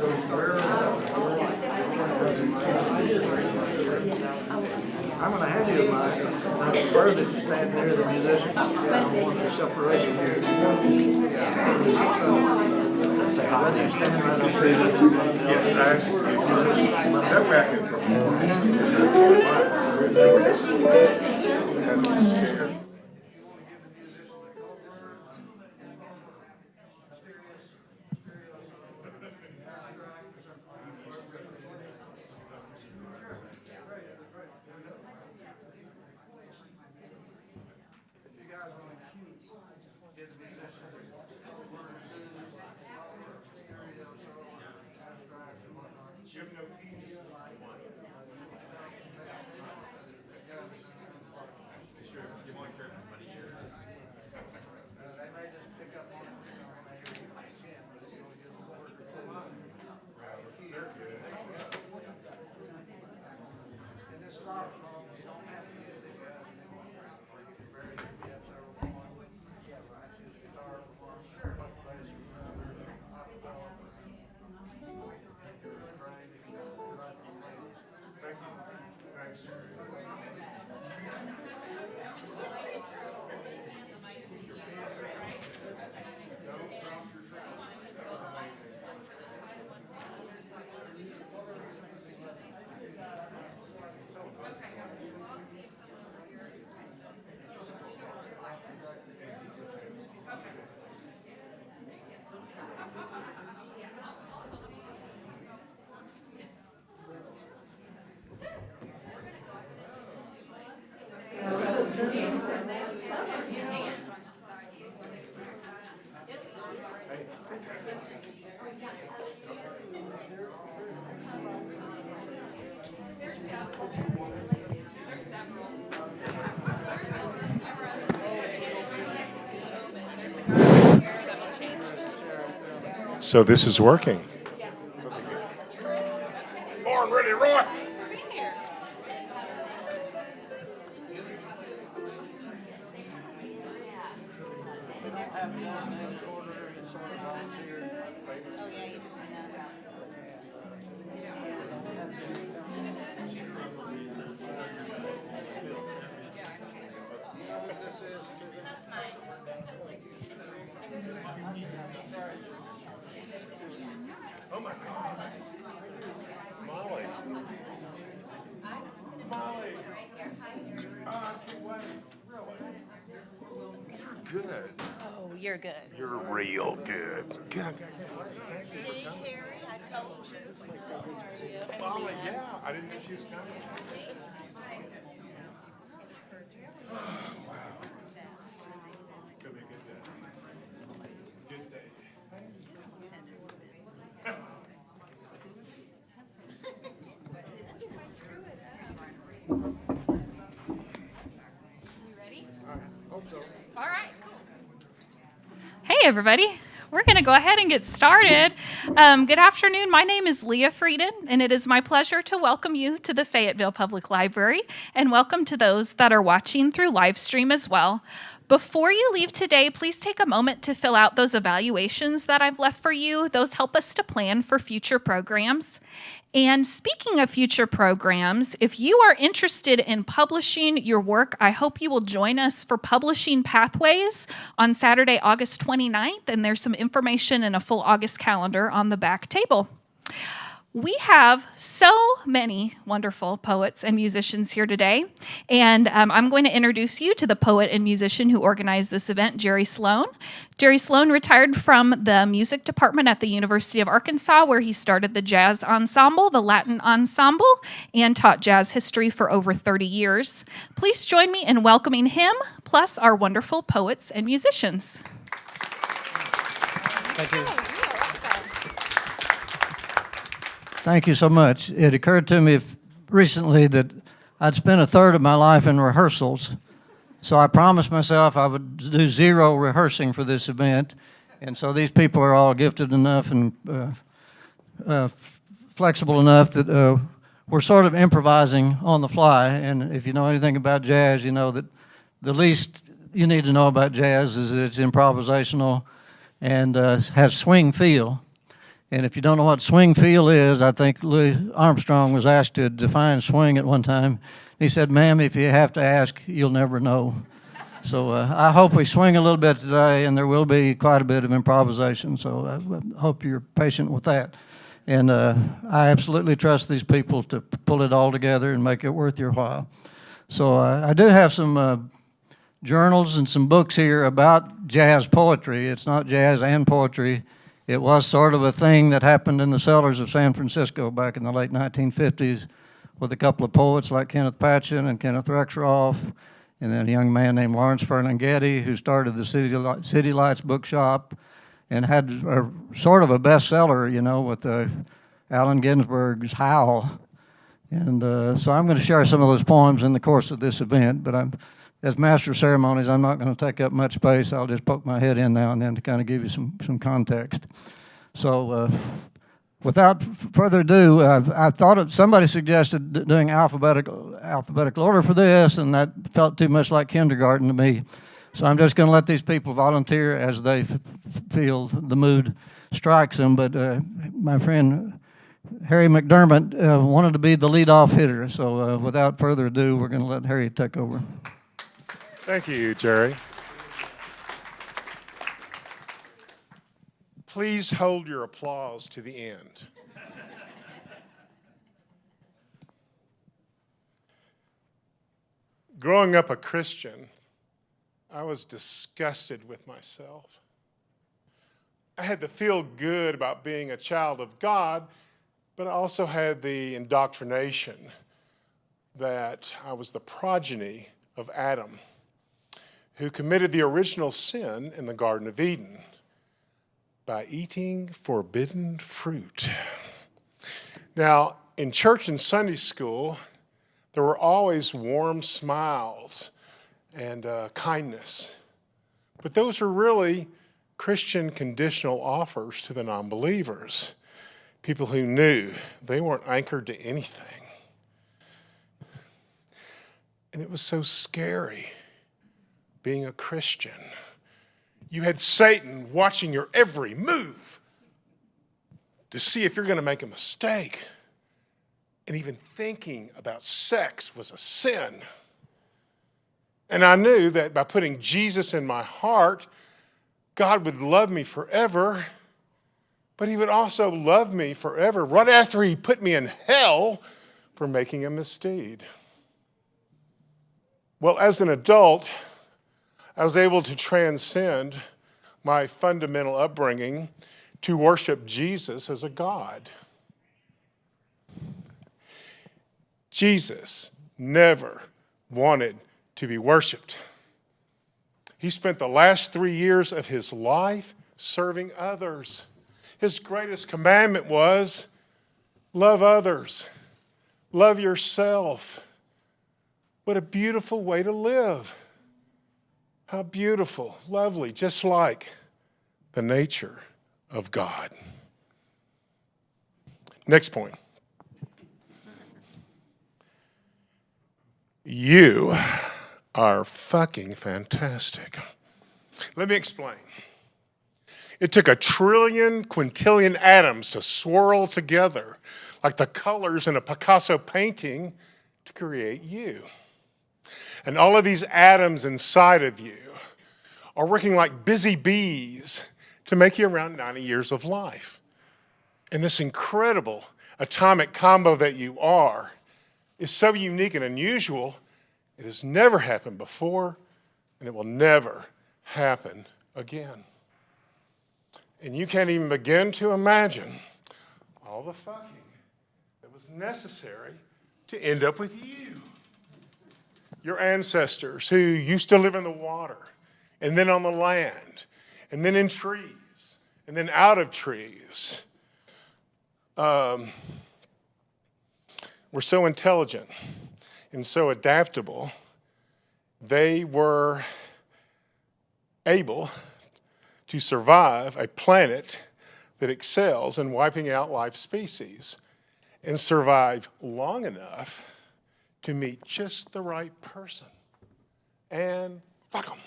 I'm going to hand you mine. I prefer that you stand near the musician. I don't want the separation here. Whether you stand right up here. Yes, I actually that back is performing. So this is working. Born ready, Roy. Oh my God. Molly. Molly. You're good. Oh, you're good. You're real good. Good. See, Harry, I told you. Molly, yeah. I didn't know she was coming. Wow. It's going to be a good day. Good day. All right, cool. Hey, everybody. We're going to go ahead and get started. Good afternoon. My name is Leah Frieden, and it is my pleasure to welcome you to the Fayetteville Public Library, and welcome to those that are watching through live stream as well. Before you leave today, please take a moment to fill out those evaluations that I've left for you. Those help us to plan for future programs. And speaking of future programs, if you are interested in publishing your work, I hope you will join us for Publishing Pathways on Saturday, August 29th, and there's some information in a full August calendar on the back table. We have so many wonderful poets and musicians here today, and I'm going to introduce you to the poet and musician who organized this event, Gerry Sloan. Gerry Sloan retired from the music department at the University of Arkansas, where he started the Jazz Ensemble, the Latin Ensemble, and taught jazz history for over 30 years. Please join me in welcoming him, plus our wonderful poets and musicians. Thank you. Thank you so much. It occurred to me recently that I'd spent a third of my life in rehearsals, so I promised myself I would do zero rehearsing for this event, and so these people are all gifted enough and flexible enough that we're sort of improvising on the fly, and if you know anything about jazz, you know that the least you need to know about jazz is that it's improvisational and has swing feel. And if you don't know what swing feel is, I think Louis Armstrong was asked to define swing at one time. He said, "Ma'am, if you have to ask, you'll never know." So I hope we swing a little bit today, and there will be quite a bit of improvisation. So I hope you're patient with that. And I absolutely trust these people to pull it all together and make it worth your while. So I do have some journals and some books here about jazz poetry. It's not jazz and poetry. It was sort of a thing that happened in the cellars of San Francisco back in the late 1950s with a couple of poets like Kenneth Patchen and Kenneth Rexroth, and then a young man named Lawrence Ferlinghetti who started the City Lights bookshop and had a, sort of a bestseller, you know, with Allen Ginsburg's Howl. And so I'm going to share some of those poems in the course of this event, but as master of ceremonies, I'm not going to take up much space. I'll just poke my head in now and then to kind of give you some context. So without further ado, I thought somebody suggested doing alphabetical order for this, and that felt too much like kindergarten to me. So I'm just going to let these people volunteer as they feel the mood strikes them. But my friend Harry McDermott wanted to be the leadoff hitter. So without further ado, we're going to let Harry take over. Thank you, Gerry. Please hold your applause to the end. Growing up a Christian, I was disgusted with myself. I had to feel good about being a child of God, but I also had the indoctrination that I was the progeny of Adam, who committed the original sin in the Garden of Eden by eating forbidden fruit. Now, in church and Sunday school, there were always warm smiles and kindness. But those were really Christian conditional offers to the non-believers, people who knew they weren't anchored to anything. And it was so scary being a Christian. You had Satan watching your every move to see if you're going to make a mistake. And even thinking about sex was a sin. And I knew that by putting Jesus in my heart, God would love me forever, but he would also love me forever right after he put me in hell for making a misdeed. Well, as an adult, I was able to transcend my fundamental upbringing to worship Jesus as a God. Jesus never wanted to be worshiped. He spent the last 3 years of his life serving others. His greatest commandment was, love others, love yourself. What a beautiful way to live. How beautiful, lovely, just like the nature of God. Next point. You are fucking fantastic. Let me explain. It took 1 trillion quintillion atoms to swirl together like the colors in a Picasso painting to create you. And all of these atoms inside of you are working like busy bees to make you around 90 years of life. And this incredible atomic combo that you are is so unique and unusual, it has never happened before, and it will never happen again. And you can't even begin to imagine all the fucking that was necessary to end up with you. Your ancestors who used to live in the water, and then on the land, and then in trees, and then out of trees, were so intelligent and so adaptable, they were able to survive a planet that excels in wiping out life species and survive long enough to meet just the right person and fuck them.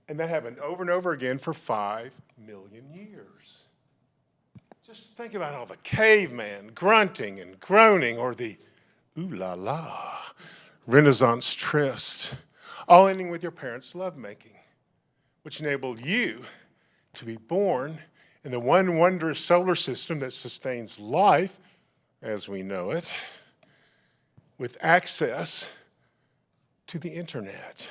And that happened over and over again for 5 million years. Just think about all the caveman grunting and groaning, or the ooh la la Renaissance tryst, all ending with your parents' lovemaking, which enabled you to be born in the one wondrous solar system that sustains life as we know it, with access to the internet,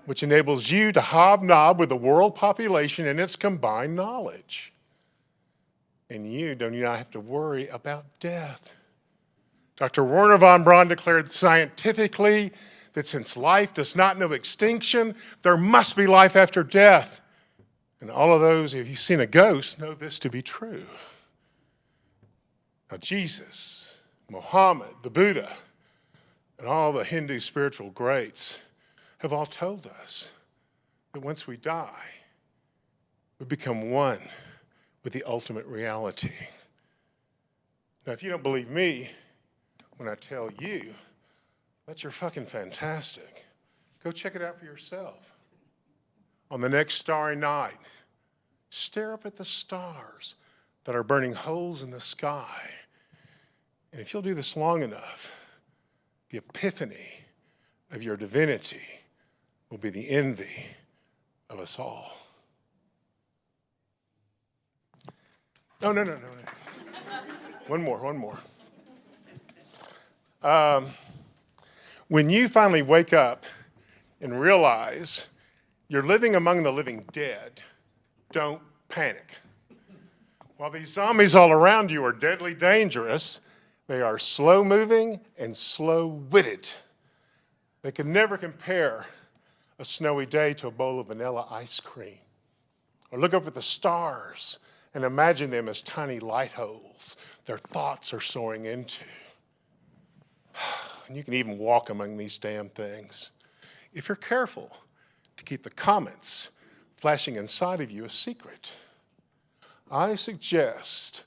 which enables you to hobnob with the world population and its combined knowledge. And you do not have to worry about death. Dr. Werner von Braun declared scientifically that since life does not know extinction, there must be life after death. And all of those, if you've seen a ghost, know this to be true. Now, Jesus, Muhammad, the Buddha, and all the Hindu spiritual greats have all told us that once we die, we become one with the ultimate reality. Now, if you don't believe me when I tell you that you're fucking fantastic, go check it out for yourself. On the next starry night, stare up at the stars that are burning holes in the sky. And if you'll do this long enough, the epiphany of your divinity will be the envy of us all. No. One more. When you finally wake up and realize you're living among the living dead, don't panic. While these zombies all around you are deadly dangerous, they are slow-moving and slow-witted. They can never compare a snowy day to a bowl of vanilla ice cream. Or look up at the stars and imagine them as tiny light holes their thoughts are soaring into. And you can even walk among these damn things if you're careful to keep the comments flashing inside of you a secret. I suggest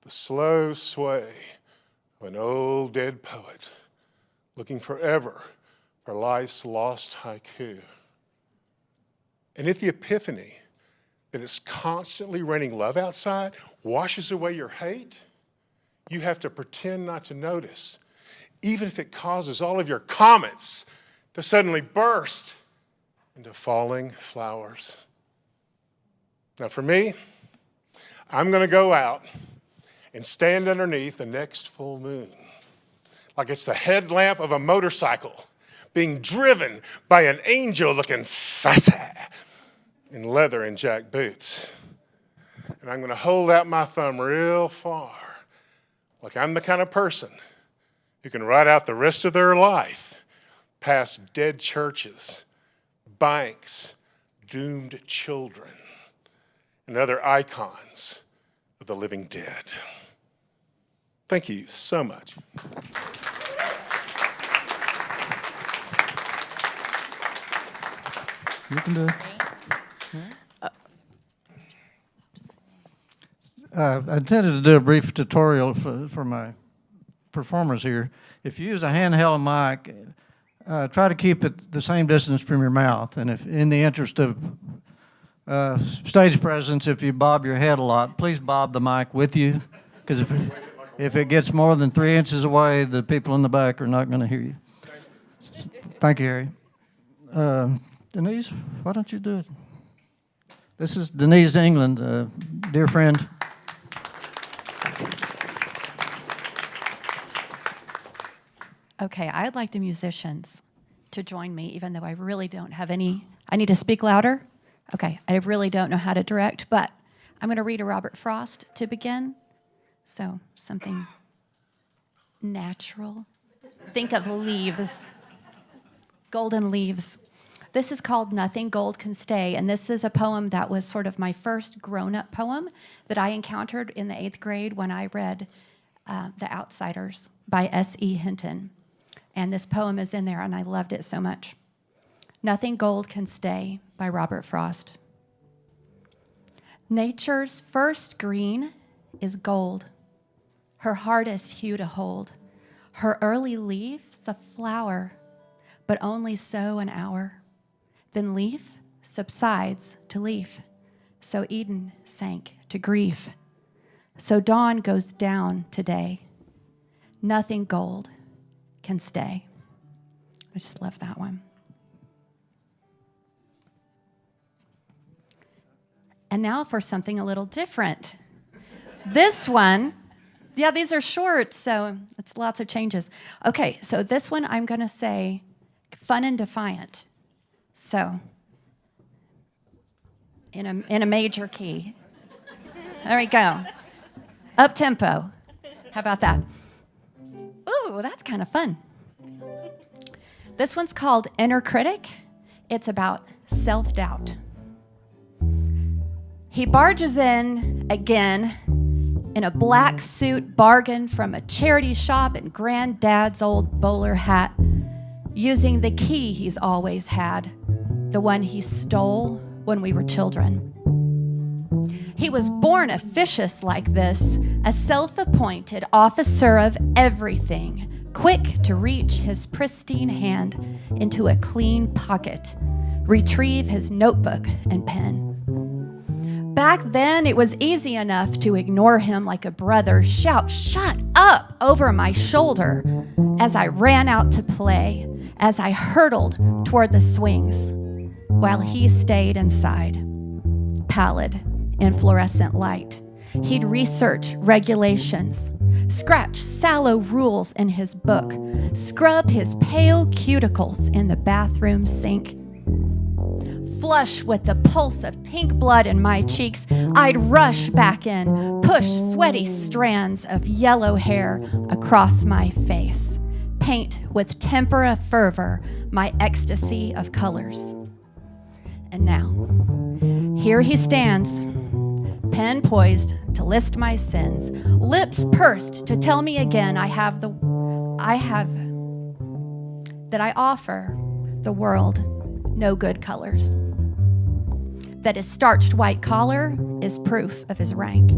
the slow sway of an old dead poet looking forever for life's lost haiku. And if the epiphany that it's constantly raining love outside washes away your hate, you have to pretend not to notice, even if it causes all of your comments to suddenly burst into falling flowers. Now for me, I'm going to go out and stand underneath the next full moon like it's the headlamp of a motorcycle being driven by an angel-looking sassy in leather and jack boots. And I'm going to hold out my thumb real far, like I'm the kind of person who can ride out the rest of their life past dead churches, banks, doomed children, and other icons of the living dead. Thank you so much. You can do it. I intended to do a brief tutorial for my performers here. If you use a handheld mic, try to keep it the same distance from your mouth. And if, in the interest of stage presence, if you bob your head a lot, please bob the mic with you, because if it gets more than 3 inches away, the people in the back are not going to hear you. Thank you, Harry. Denise, why don't you do it? This is Denise England, dear friend. Okay, I'd like the musicians to join me, even though I really don't have any. I need to speak louder? Okay, I really don't know how to direct, but I'm going to read a Robert Frost to begin. So, something natural. Think of leaves, golden leaves. This is called Nothing Gold Can Stay, and this is a poem that was sort of my first grown-up poem that I encountered in the 8th grade when I read The Outsiders by S.E. Hinton. And this poem is in there, and I loved it so much. Nothing Gold Can Stay by Robert Frost. Nature's first green is gold, her hardest hue to hold. Her early leaf's a flower, but only so an hour. Then leaf subsides to leaf, so Eden sank to grief. So dawn goes down today. Nothing gold can stay. I just love that one. And now for something a little different. This one, yeah, these are short, so it's lots of changes. Okay, so this one I'm going to say fun and defiant. So in a major key. There we go. Up tempo. How about that? Ooh, that's kind of fun. This one's called Inner Critic. It's about self-doubt. He barges in again in a black suit bargain from a charity shop in Granddad's old bowler hat, using the key he's always had, the one he stole when we were children. He was born officious like this, a self-appointed officer of everything, quick to reach his pristine hand into a clean pocket, retrieve his notebook and pen. Back then, it was easy enough to ignore him like a brother, shout, "Shut up!" over my shoulder as I ran out to play, as I hurtled toward the swings, while he stayed inside, pallid in fluorescent light. He'd research regulations, scratch sallow rules in his book, scrub his pale cuticles in the bathroom sink. Flush with the pulse of pink blood in my cheeks, I'd rush back in, push sweaty strands of yellow hair across my face, paint with tempera fervor my ecstasy of colors. And now, here he stands, pen poised to list my sins, lips pursed to tell me again I offer the world no good colors, that his starched white collar is proof of his rank.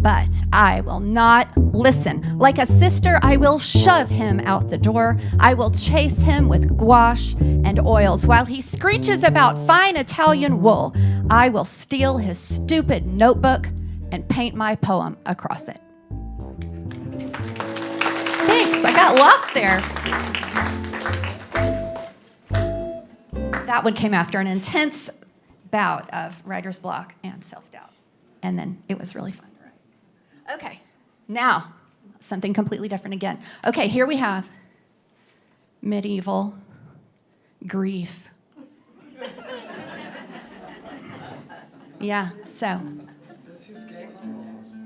But I will not listen. Like a sister, I will shove him out the door. I will chase him with gouache and oils. While he screeches about fine Italian wool, I will steal his stupid notebook and paint my poem across it. Thanks, I got lost there. That one came after an intense bout of writer's block and self-doubt. And then it was really fun to write. Okay, now something completely different again. Okay, here we have medieval grief. Yeah, so.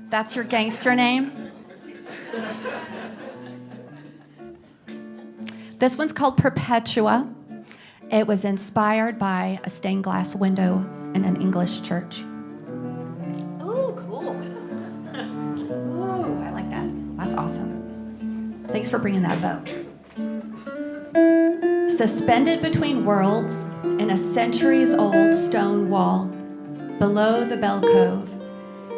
That's your gangster name? This one's called Perpetua. It was inspired by a stained glass window in an English church. Oh, cool. Ooh, I like that. That's awesome. Thanks for bringing that bow. Suspended between worlds in a centuries-old stone wall, below the bell cove,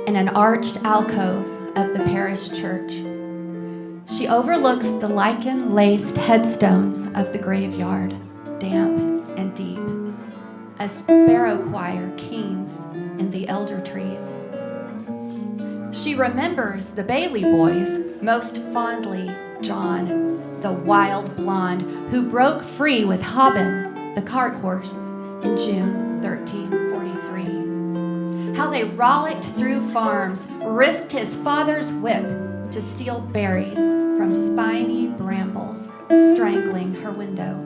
in an arched alcove of the parish church, she overlooks the lichen-laced headstones of the graveyard, damp and deep. A sparrow choir keens in the elder trees. She remembers the Bailey boys, most fondly John, the wild blonde who broke free with Hoban, the cart horse, in June 1343. How they rollicked through farms, risked his father's whip to steal berries from spiny brambles strangling her window.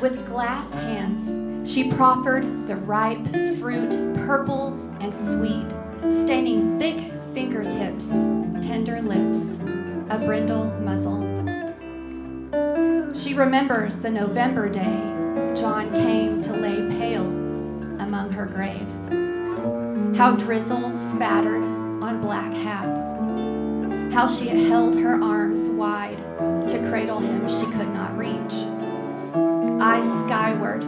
With glass hands, she proffered the ripe fruit, purple and sweet, staining thick fingertips, tender lips, a brindle muzzle. She remembers the November day John came to lay pale among her graves. How drizzle spattered on black hats. How she held her arms wide to cradle him she could not reach. Eyes skyward,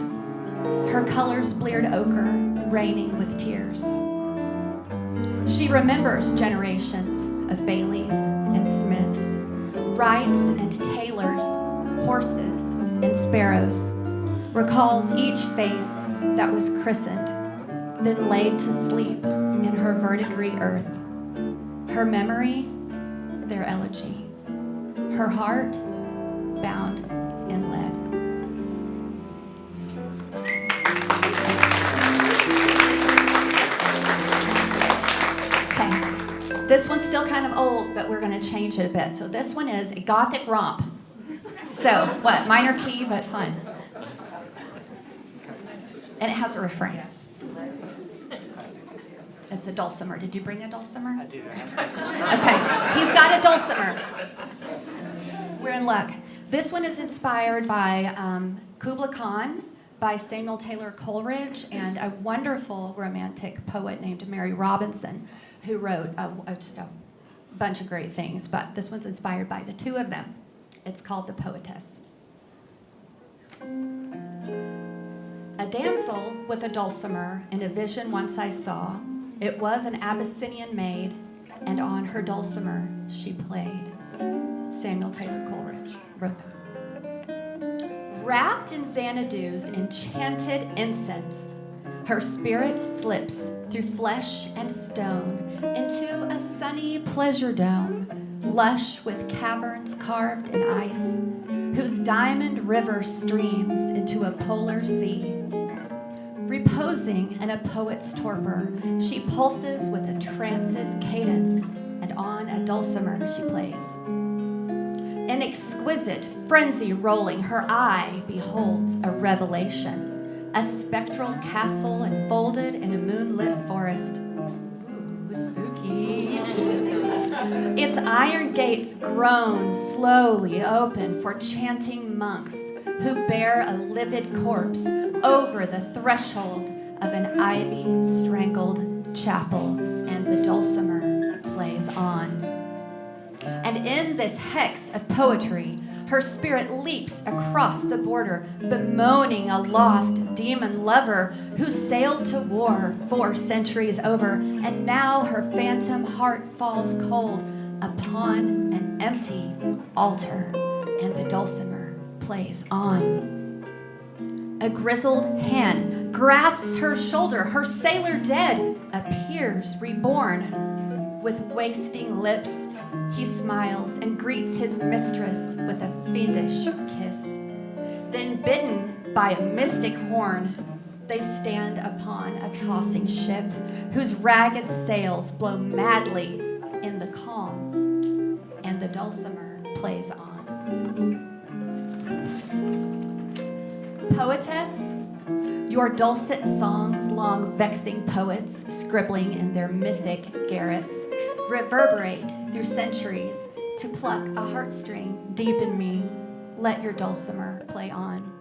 her colors bleared ochre, raining with tears. She remembers generations of Baileys and Smiths, Wrights and Taylors, horses and sparrows, recalls each face that was christened then laid to sleep in her verdigris earth. Her memory, their elegy. Her heart, bound in lead. Okay, this one's still kind of old, but we're going to change it a bit. So this one is a Gothic romp. So, what, minor key, but fun. And it has a refrain. It's a dulcimer. Did you bring a dulcimer? I do. Okay, he's got a dulcimer. We're in luck. This one is inspired by Kubla Khan, by Samuel Taylor Coleridge, and a wonderful romantic poet named Mary Robinson, who wrote just a bunch of great things, but this one's inspired by the two of them. It's called The Poetess. A damsel with a dulcimer in a vision once I saw. It was an Abyssinian maid, and on her dulcimer she played. Samuel Taylor Coleridge wrote that. Wrapped in Xanadu's enchanted incense, her spirit slips through flesh and stone into a sunny pleasure dome, lush with caverns carved in ice, whose diamond river streams into a polar sea. Reposing in a poet's torpor, she pulses with a trance's cadence, and on a dulcimer she plays. In exquisite frenzy rolling, her eye beholds a revelation, a spectral castle enfolded in a moonlit forest. Ooh, spooky. Its iron gates groan slowly open for chanting monks who bear a livid corpse over the threshold of an ivy-strangled chapel, and the dulcimer plays on. And in this hex of poetry, her spirit leaps across the border, bemoaning a lost demon lover who sailed to war 4 centuries over, and now her phantom heart falls cold upon an empty altar, and the dulcimer plays on. A grizzled hand grasps her shoulder. Her sailor dead appears reborn. With wasting lips, he smiles and greets his mistress with a fiendish kiss. Then, bitten by a mystic horn, they stand upon a tossing ship whose ragged sails blow madly in the calm, and the dulcimer plays on. Poetess, your dulcet songs, long vexing poets scribbling in their mythic garrets, reverberate through centuries to pluck a heartstring deep in me. Let your dulcimer play on.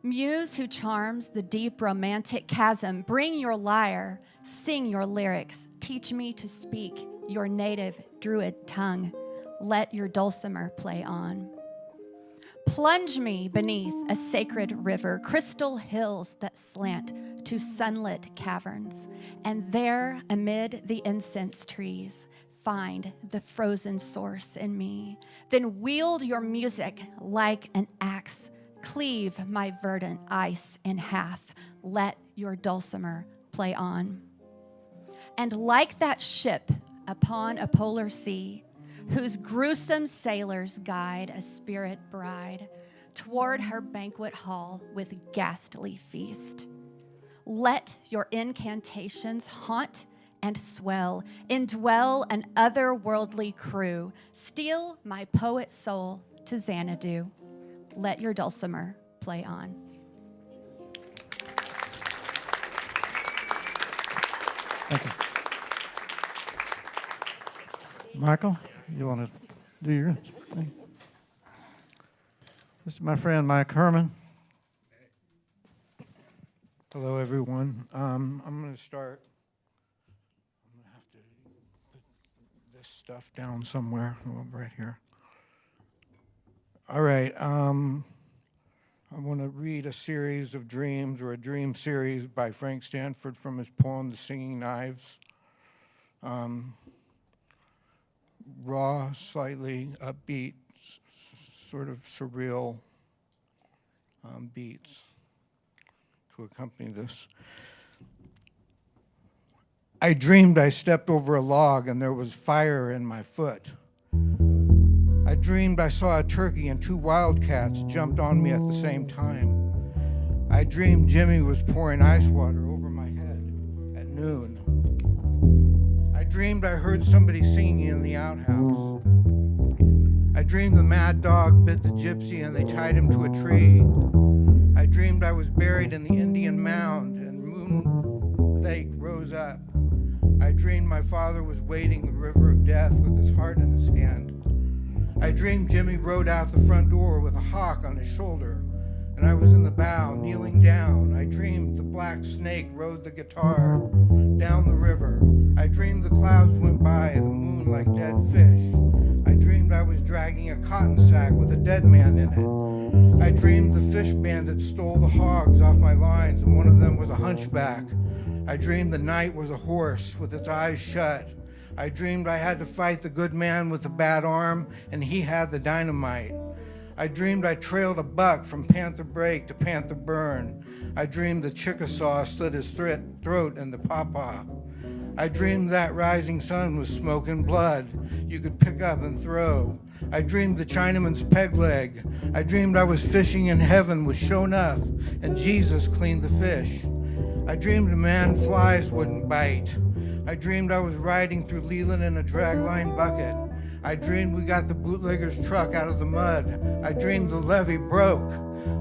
Muse who charms the deep romantic chasm, bring your lyre, sing your lyrics, teach me to speak your native druid tongue. Let your dulcimer play on. Plunge me beneath a sacred river, crystal hills that slant to sunlit caverns, and there amid the incense trees, find the frozen source in me. Then wield your music like an axe, cleave my verdant ice in half. Let your dulcimer play on. And like that ship upon a polar sea, whose gruesome sailors guide a spirit bride toward her banquet hall with ghastly feast. Let your incantations haunt and swell, indwell an otherworldly crew, steal my poet soul to Xanadu. Let your dulcimer play on. Thank you. Michael, you want to do your thing? This is my friend Mike Hoerman. Hello, everyone. I'm going to start. I'm going to have to put this stuff down somewhere. Oh, right here. All right. I want to read a series of dreams, or a dream series by Frank Stanford from his poem, The Singing Knives. Raw, slightly upbeat, sort of surreal beats to accompany this. I dreamed I stepped over a log and there was fire in my foot. I dreamed I saw a turkey and 2 wildcats jumped on me at the same time. I dreamed Jimmy was pouring ice water over my head at noon. I dreamed I heard somebody singing in the outhouse. I dreamed the mad dog bit the gypsy and they tied him to a tree. I dreamed I was buried in the Indian mound and Moon Lake rose up. I dreamed my father was wading the river of death with his heart in his hand. I dreamed Jimmy rode out the front door with a hawk on his shoulder, and I was in the bow, kneeling down. I dreamed the black snake rode the guitar down the river. I dreamed the clouds went by, the moon like dead fish. I dreamed I was dragging a cotton sack with a dead man in it. I dreamed the fish bandits stole the hogs off my lines, and one of them was a hunchback. I dreamed the night was a horse with its eyes shut. I dreamed I had to fight the good man with the bad arm, and he had the dynamite. I dreamed I trailed a buck from Panther Break to Panther Burn. I dreamed the Chickasaw slit his throat in the pawpaw. I dreamed that rising sun was smoke and blood you could pick up and throw. I dreamed the Chinaman's peg leg. I dreamed I was fishing in heaven with Shonuff, and Jesus cleaned the fish. I dreamed a man flies wouldn't bite. I dreamed I was riding through Leland in a dragline bucket. I dreamed we got the bootlegger's truck out of the mud. I dreamed the levee broke.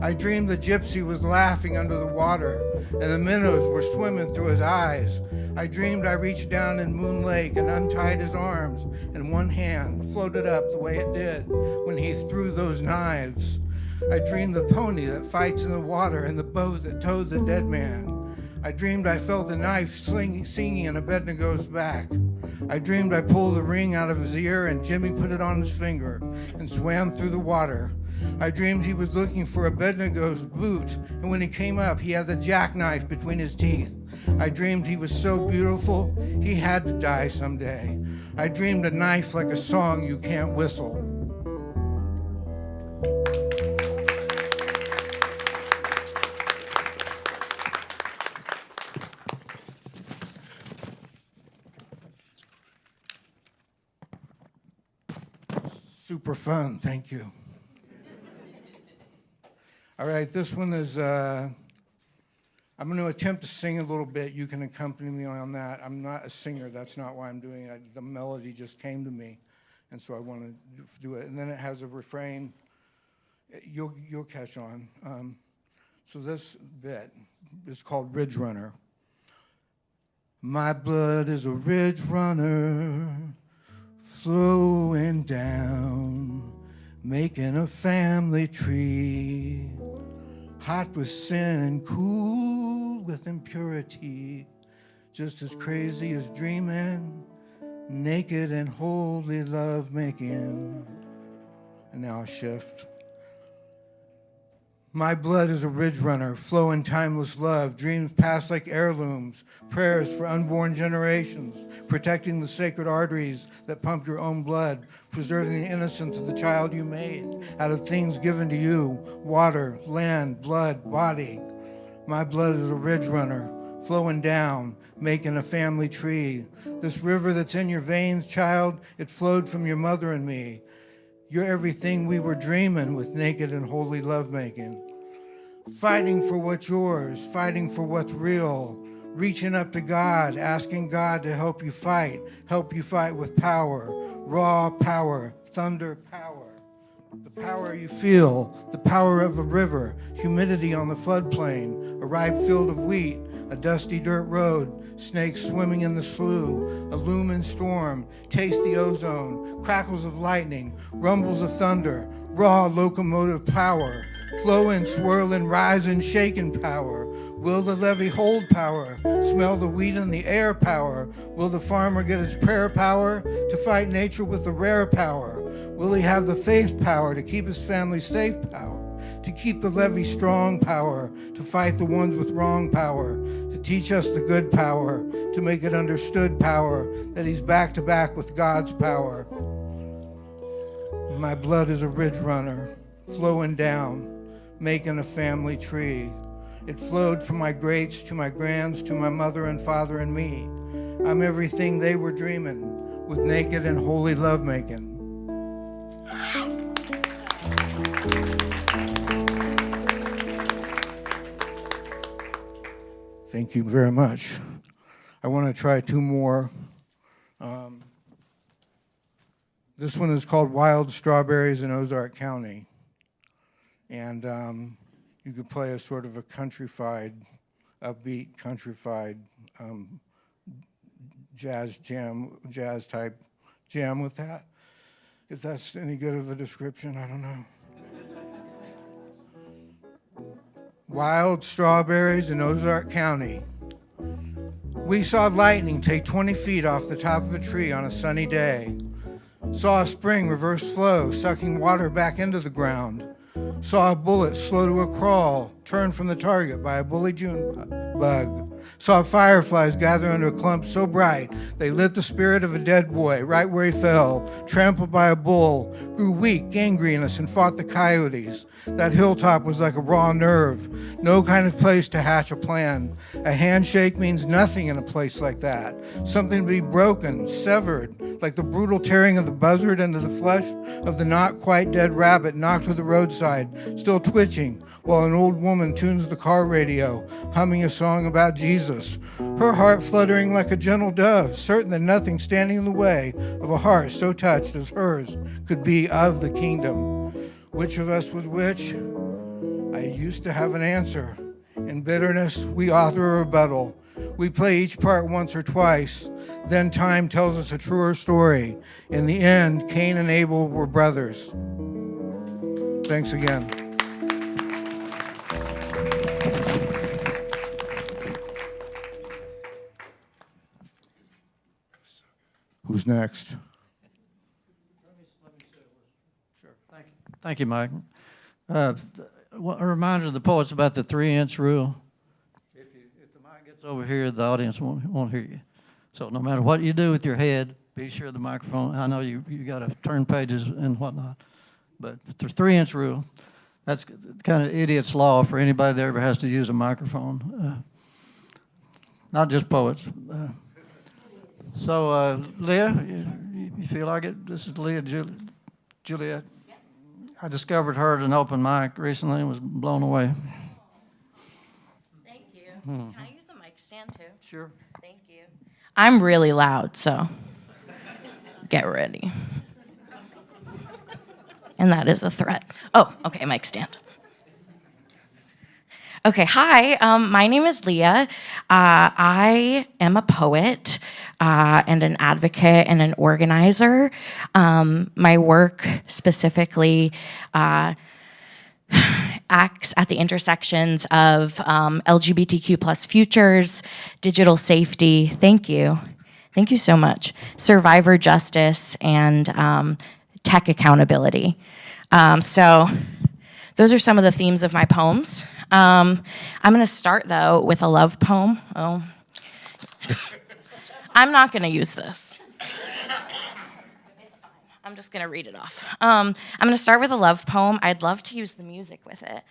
I dreamed the gypsy was laughing under the water and the minnows were swimming through his eyes. I dreamed I reached down in Moon Lake and untied his arms, and one hand floated up the way it did when he threw those knives. I dreamed the pony that fights in the water and the boat that towed the dead man. I dreamed I felt the knife singing in Abednego's back. I dreamed I pulled the ring out of his ear and Jimmy put it on his finger and swam through the water. I dreamed he was looking for Abednego's boot, and when he came up, he had the jackknife between his teeth. I dreamed he was so beautiful, he had to die someday. I dreamed a knife like a song you can't whistle. Super fun, thank you. All right, this one is, I'm going to attempt to sing a little bit. You can accompany me on that. I'm not a singer, that's not why I'm doing it. The melody just came to me, and so I want to do it. And then it has a refrain. You'll catch on. So this bit is called Ridge Runner. My blood is a ridge runner, flowing down, making a family tree, hot with sin and cool with impurity, just as crazy as dreaming, naked and holy love making. And now a shift. My blood is a ridge runner, flowing timeless love, dreams passed like heirlooms, prayers for unborn generations, protecting the sacred arteries that pump your own blood, preserving the innocence of the child you made out of things given to you, water, land, blood, body. My blood is a ridge runner, flowing down, making a family tree. This river that's in your veins, child, it flowed from your mother and me. You're everything we were dreaming with naked and holy lovemaking. Fighting for what's yours, fighting for what's real, reaching up to God, asking God to help you fight with power, raw power, thunder power. The power you feel, the power of a river, humidity on the floodplain, a ripe field of wheat, a dusty dirt road, snakes swimming in the slough, a looming storm, taste the ozone, crackles of lightning, rumbles of thunder, raw locomotive power, flowing, swirling, rising, shaking power. Will the levee hold power? Smell the wheat in the air power? Will the farmer get his prayer power to fight nature with the rare power? Will he have the faith power to keep his family safe power? To keep the levee strong power, to fight the ones with wrong power, to teach us the good power, to make it understood power, that he's back to back with God's power. My blood is a ridge runner, flowing down, making a family tree. It flowed from my greats to my grands to my mother and father and me. I'm everything they were dreaming, with naked and holy lovemaking. Thank you very much. I want to try two more. This one is called Wild Strawberries in Ozark County. And you could play a sort of a countrified, upbeat, countrified jazz type jam with that. If that's any good of a description, I don't know. Wild strawberries in Ozark County. We saw lightning take 20 feet off the top of a tree on a sunny day. Saw a spring reverse flow, sucking water back into the ground. Saw a bullet slow to a crawl, turned from the target by a bully June bug. Saw fireflies gather under a clump so bright they lit the spirit of a dead boy right where he fell, trampled by a bull, grew weak, gangrenous, and fought the coyotes. That hilltop was like a raw nerve, no kind of place to hatch a plan. A handshake means nothing in a place like that. Something to be broken, severed, like the brutal tearing of the buzzard into the flesh of the not quite dead rabbit knocked to the roadside, still twitching, while an old woman tunes the car radio, humming a song about Jesus, her heart fluttering like a gentle dove, certain that nothing standing in the way of a heart so touched as hers could be of the kingdom. Which of us was which? I used to have an answer. In bitterness, we author a rebuttal. We play each part once or twice. Then time tells us a truer story. In the end, Cain and Abel were brothers. Thanks again. Who's next? Sure. Thank you, Mike. A reminder to the poets about the 3-inch rule. If the mic gets over here, the audience won't hear you. So no matter what you do with your head, be sure the microphone, I know you got to turn pages and whatnot, but the 3-inch rule, that's kind of idiot's law for anybody that ever has to use a microphone. Not just poets. So, Leah, you feel like it? This is Leah Juliet. Yep. I discovered her at an open mic recently and was blown away. Thank you. Can I use a mic stand too? Sure. Thank you. I'm really loud, so get ready. And that is a threat. Oh, okay, mic stand. Okay, hi, my name is Leah. I am a poet and an advocate and an organizer. My work specifically acts at the intersections of LGBTQ plus futures, digital safety, thank you so much, survivor justice, and tech accountability. So those are some of the themes of my poems. I'm going to start, though, with a love poem. Oh, I'm not going to use this. It's fine. I'm just going to read it off. I'm going to start with a love poem. I'd love to use the music with it.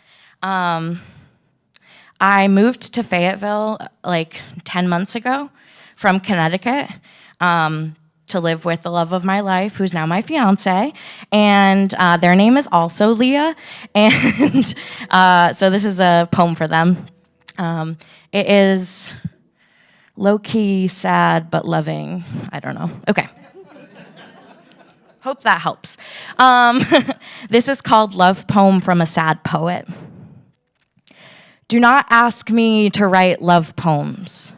I moved to Fayetteville like 10 months ago from Connecticut to live with the love of my life, who's now my fiance, and their name is also Leah, and so this is a poem for them. It is low-key, sad, but loving. I don't know. Okay. Hope that helps. This is called Love Poem from a Sad Poet. Do not ask me to write love poems.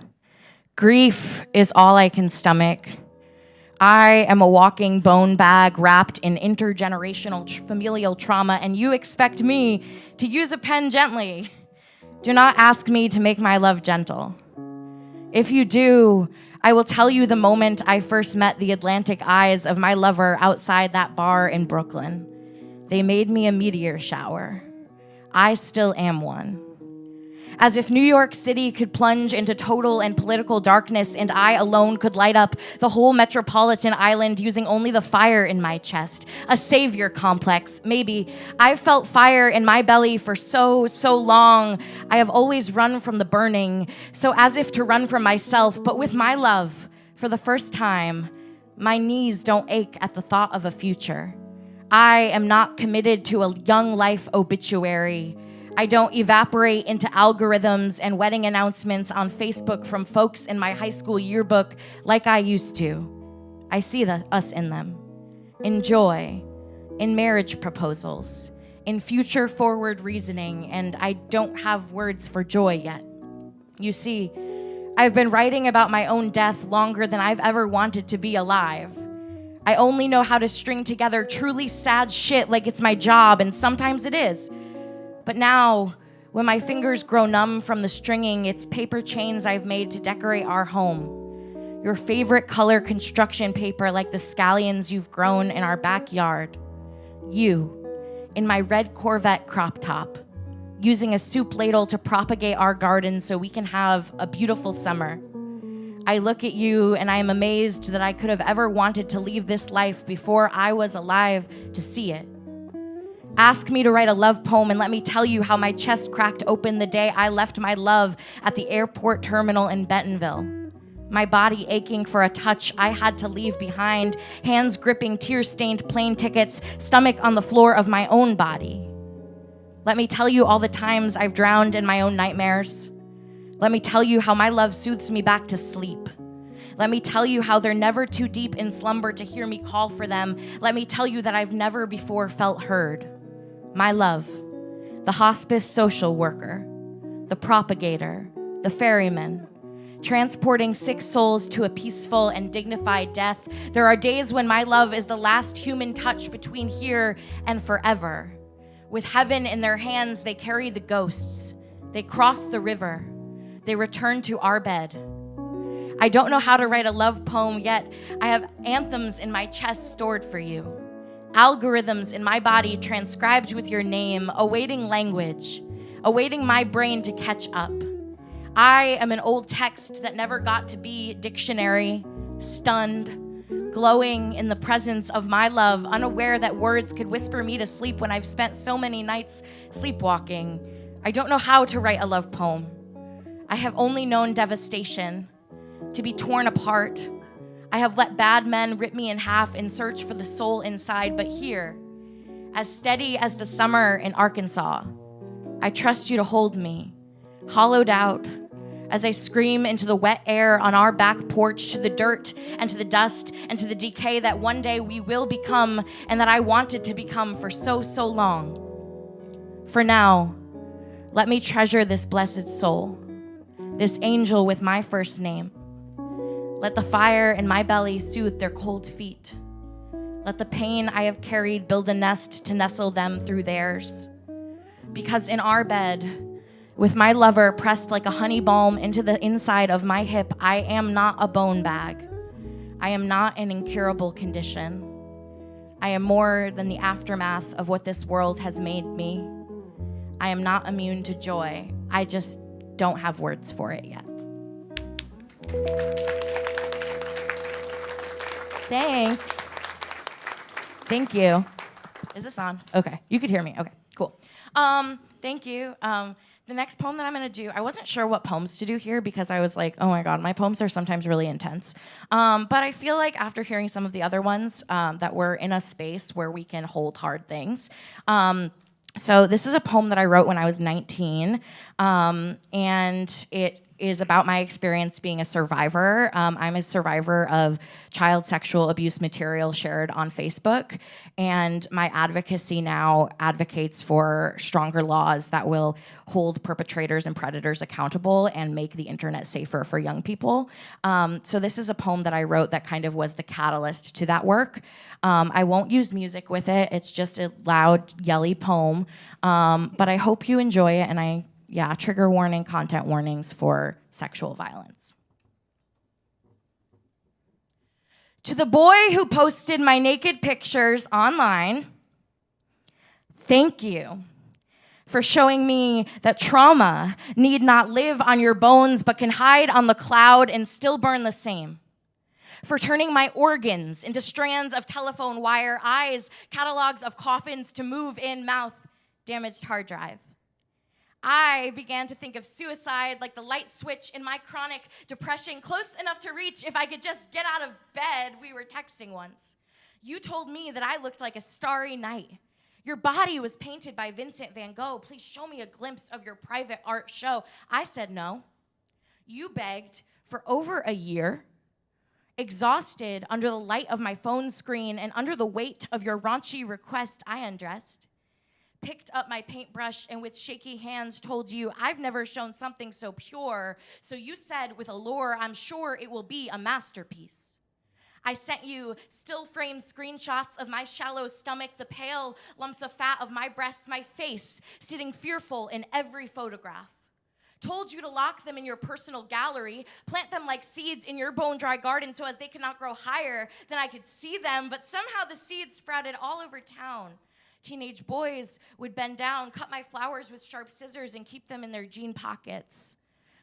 Grief is all I can stomach. I am a walking bone bag wrapped in intergenerational familial trauma, and you expect me to use a pen gently. Do not ask me to make my love gentle. If you do, I will tell you the moment I first met the Atlantic eyes of my lover outside that bar in Brooklyn. They made me a meteor shower. I still am one. As if New York City could plunge into total and political darkness and I alone could light up the whole metropolitan island using only the fire in my chest. A savior complex, maybe. I've felt fire in my belly for so long. I have always run from the burning, so as if to run from myself, but with my love, For the first time, my knees don't ache at the thought of a future. I am not committed to a young life obituary. I don't evaporate into algorithms and wedding announcements on Facebook from folks in my high school yearbook like I used to. I see us in them, in joy, in marriage proposals, in future forward reasoning, and I don't have words for joy yet. You see, I've been writing about my own death longer than I've ever wanted to be alive. I only know how to string together truly sad shit like it's my job, and sometimes it is. But now, when my fingers grow numb from the stringing, it's paper chains I've made to decorate our home. Your favorite color construction paper like the scallions you've grown in our backyard. You, in my red Corvette crop top, using a soup ladle to propagate our garden so we can have a beautiful summer. I look at you and I am amazed that I could have ever wanted to leave this life before I was alive to see it. Ask me to write a love poem and let me tell you how my chest cracked open the day I left my love at the airport terminal in Bentonville. My body aching for a touch I had to leave behind, hands gripping tear-stained plane tickets, stomach on the floor of my own body. Let me tell you all the times I've drowned in my own nightmares. Let me tell you how my love soothes me back to sleep. Let me tell you how they're never too deep in slumber to hear me call for them. Let me tell you that I've never before felt heard. My love, the hospice social worker, the propagator, the ferryman, transporting sick souls to a peaceful and dignified death. There are days when my love is the last human touch between here and forever. With heaven in their hands, they carry the ghosts. They cross the river. They return to our bed. I don't know how to write a love poem yet. I have anthems in my chest stored for you. Algorithms in my body transcribed with your name, awaiting language, awaiting my brain to catch up. I am an old text that never got to be dictionary, stunned, glowing in the presence of my love, unaware that words could whisper me to sleep when I've spent so many nights sleepwalking. I don't know how to write a love poem. I have only known devastation, to be torn apart. I have let bad men rip me in half in search for the soul inside, but here, as steady as the summer in Arkansas, I trust you to hold me, hollowed out, as I scream into the wet air on our back porch, to the dirt and to the dust and to the decay that one day we will become and that I wanted to become for so long. For now, let me treasure this blessed soul, this angel with my first name. Let the fire in my belly soothe their cold feet. Let the pain I have carried build a nest to nestle them through theirs. Because in our bed, with my lover pressed like a honey balm into the inside of my hip, I am not a bone bag. I am not an incurable condition. I am more than the aftermath of what this world has made me. I am not immune to joy. I just don't have words for it yet. Thanks. Thank you. Is this on? Okay, you could hear me. Okay, cool. Thank you. The next poem that I'm gonna do, I wasn't sure what poems to do here because I was like, oh my God, my poems are sometimes really intense. But I feel like after hearing some of the other ones that were in a space where we can hold hard things. So this is a poem that I wrote when I was 19, and it is about my experience being a survivor. I'm a survivor of child sexual abuse material shared on Facebook, and my advocacy now advocates for stronger laws that will hold perpetrators and predators accountable and make the internet safer for young people. So this is a poem that I wrote that kind of was the catalyst to that work. I won't use music with it. It's just a loud, yelly poem, but I hope you enjoy it, and trigger warning, content warnings for sexual violence. To the boy who posted my naked pictures online, thank you for showing me that trauma need not live on your bones but can hide on the cloud and still burn the same. For turning my organs into strands of telephone wire, eyes, catalogs of coffins to move in, mouth, damaged hard drive. I began to think of suicide like the light switch in my chronic depression, close enough to reach if I could just get out of bed. We were texting once. You told me that I looked like a starry night. Your body was painted by Vincent van Gogh. Please show me a glimpse of your private art show. I said no. You begged for over a year, exhausted under the light of my phone screen and under the weight of your raunchy request. I undressed, picked up my paintbrush, and with shaky hands told you I've never shown something so pure. So you said with allure, I'm sure it will be a masterpiece. I sent you still frame screenshots of my shallow stomach, the pale lumps of fat of my breasts, my face sitting fearful in every photograph. Told you to lock them in your personal gallery, plant them like seeds in your bone-dry garden so as they could not grow higher than I could see them, but somehow the seeds sprouted all over town. Teenage boys would bend down, cut my flowers with sharp scissors, and keep them in their jean pockets.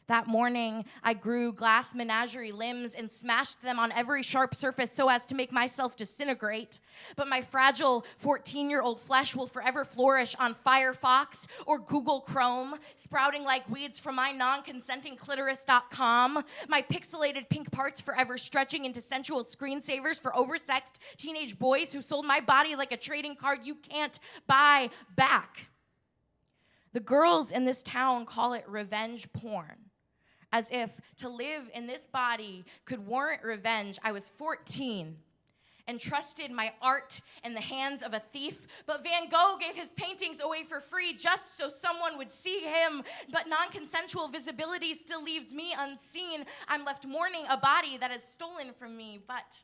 That morning, I grew glass menagerie limbs and smashed them on every sharp surface so as to make myself disintegrate. But my fragile 14-year-old flesh will forever flourish on Firefox or Google Chrome, sprouting like weeds from my non-consenting clitoris.com. My pixelated pink parts forever stretching into sensual screensavers for oversexed teenage boys who sold my body like a trading card you can't buy back. The girls in this town call it revenge porn. As if to live in this body could warrant revenge. I was 14 and trusted my art in the hands of a thief, but Van Gogh gave his paintings away for free just so someone would see him, but non-consensual visibility still leaves me unseen. I'm left mourning a body that is stolen from me, but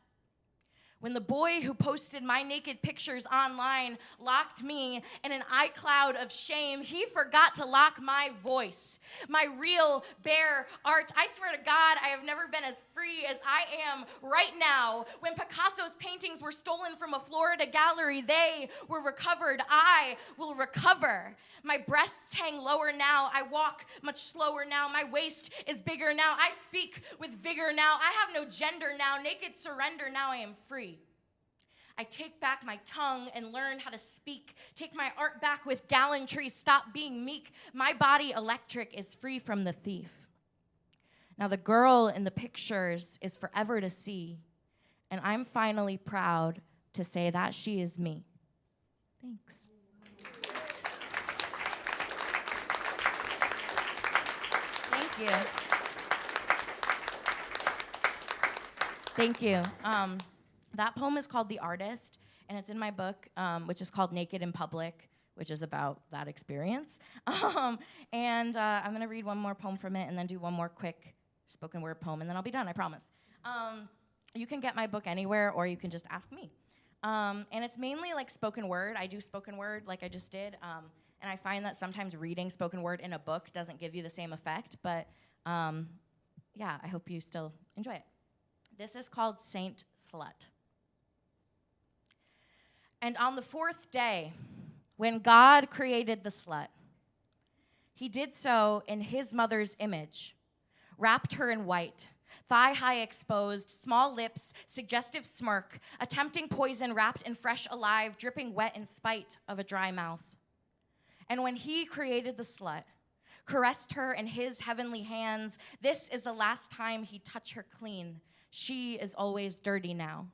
when the boy who posted my naked pictures online locked me in an iCloud of shame, he forgot to lock my voice, my real, bare art. I swear to God, I have never been as free as I am right now. When Picasso's paintings were stolen from a Florida gallery, they were recovered. I will recover. My breasts hang lower now. I walk much slower now. My waist is bigger now. I speak with vigor now. I have no gender now. Naked surrender. Now I am free. I take back my tongue and learn how to speak. Take my art back with gallantry. Stop being meek. My body electric is free from the thief. Now the girl in the pictures is forever to see, and I'm finally proud to say that she is me. Thanks. Thank you. Thank you. That poem is called The Artist, and it's in my book, which is called Naked in Public, which is about that experience. I'm going to read one more poem from it and then do one more quick spoken word poem, and then I'll be done, I promise. You can get my book anywhere, or you can just ask me. And it's mainly like spoken word. I do spoken word like I just did, and I find that sometimes reading spoken word in a book doesn't give you the same effect, but yeah, I hope you still enjoy it. This is called Saint Slut. And on the fourth day, when God created the slut, he did so in his mother's image, wrapped her in white, thigh-high exposed, small lips, suggestive smirk, a tempting poison wrapped in fresh alive, dripping wet in spite of a dry mouth. And when he created the slut, caressed her in his heavenly hands, this is the last time he'd touch her clean. She is always dirty now.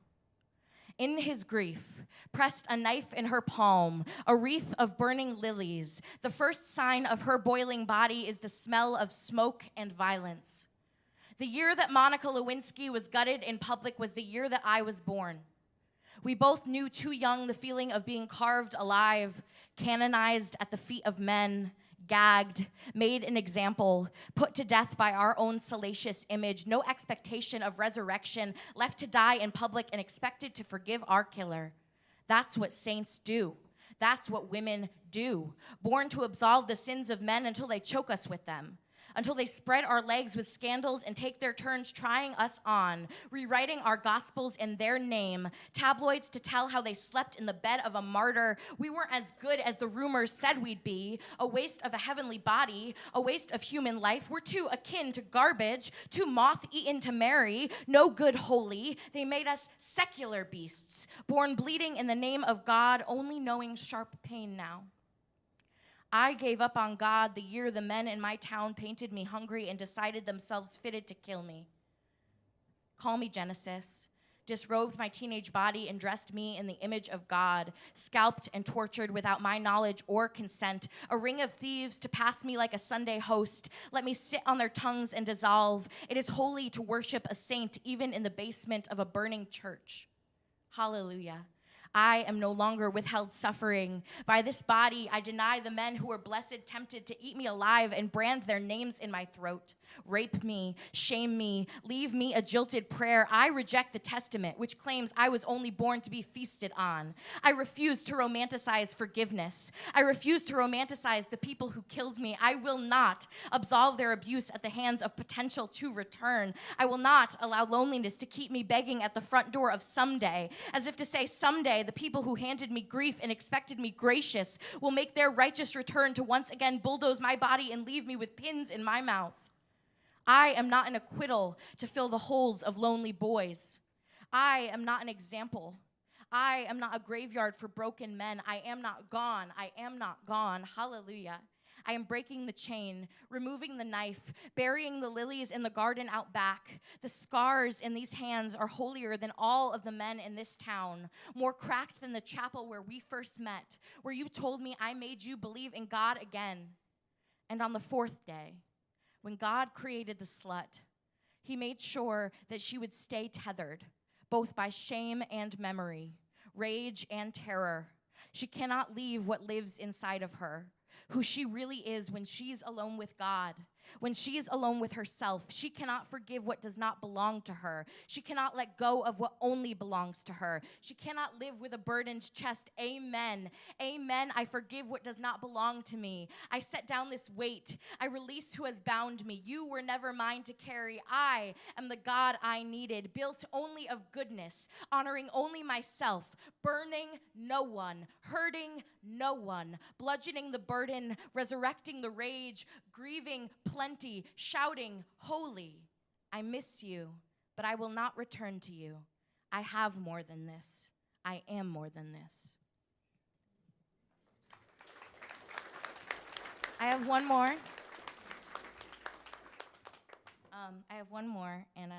In his grief, pressed a knife in her palm, a wreath of burning lilies. The first sign of her boiling body is the smell of smoke and violence. The year that Monica Lewinsky was gutted in public was the year that I was born. We both knew too young the feeling of being carved alive, canonized at the feet of men, gagged, made an example, put to death by our own salacious image, no expectation of resurrection, left to die in public and expected to forgive our killer. That's what saints do. That's what women do. Born to absolve the sins of men until they choke us with them. Until they spread our legs with scandals and take their turns trying us on, rewriting our gospels in their name, tabloids to tell how they slept in the bed of a martyr. We weren't as good as the rumors said we'd be, a waste of a heavenly body, a waste of human life. We're too akin to garbage, too moth-eaten to marry, no good holy. They made us secular beasts, born bleeding in the name of God, only knowing sharp pain now. I gave up on God the year the men in my town painted me hungry and decided themselves fitted to kill me. Call me Genesis. Disrobed my teenage body and dressed me in the image of God, scalped and tortured without my knowledge or consent, a ring of thieves to pass me like a Sunday host. Let me sit on their tongues and dissolve. It is holy to worship a saint, even in the basement of a burning church. Hallelujah. I am no longer withheld suffering. By this body, I deny the men who were blessed, tempted to eat me alive and brand their names in my throat. Rape me, shame me, leave me a jilted prayer. I reject the testament, which claims I was only born to be feasted on. I refuse to romanticize forgiveness. I refuse to romanticize the people who killed me. I will not absolve their abuse at the hands of potential to return. I will not allow loneliness to keep me begging at the front door of someday, as if to say someday the people who handed me grief and expected me gracious will make their righteous return to once again bulldoze my body and leave me with pins in my mouth. I am not an acquittal to fill the holes of lonely boys. I am not an example. I am not a graveyard for broken men. I am not gone. I am not gone. Hallelujah. I am breaking the chain, removing the knife, burying the lilies in the garden out back. The scars in these hands are holier than all of the men in this town, more cracked than the chapel where we first met, where you told me I made you believe in God again. And on the fourth day, when God created the slut, he made sure that she would stay tethered, both by shame and memory, rage and terror. She cannot leave what lives inside of her, who she really is when she's alone with God, when she's alone with herself. She cannot forgive what does not belong to her. She cannot let go of what only belongs to her. She cannot live with a burdened chest. Amen. Amen. I forgive what does not belong to me. I set down this weight. I release who has bound me. You were never mine to carry. I am the God I needed, built only of goodness, honoring only myself, burning no one, hurting no one, bludgeoning the burden, resurrecting the rage, grieving plenty, shouting, holy. I miss you, but I will not return to you. I have more than this. I am more than this. I have one more. And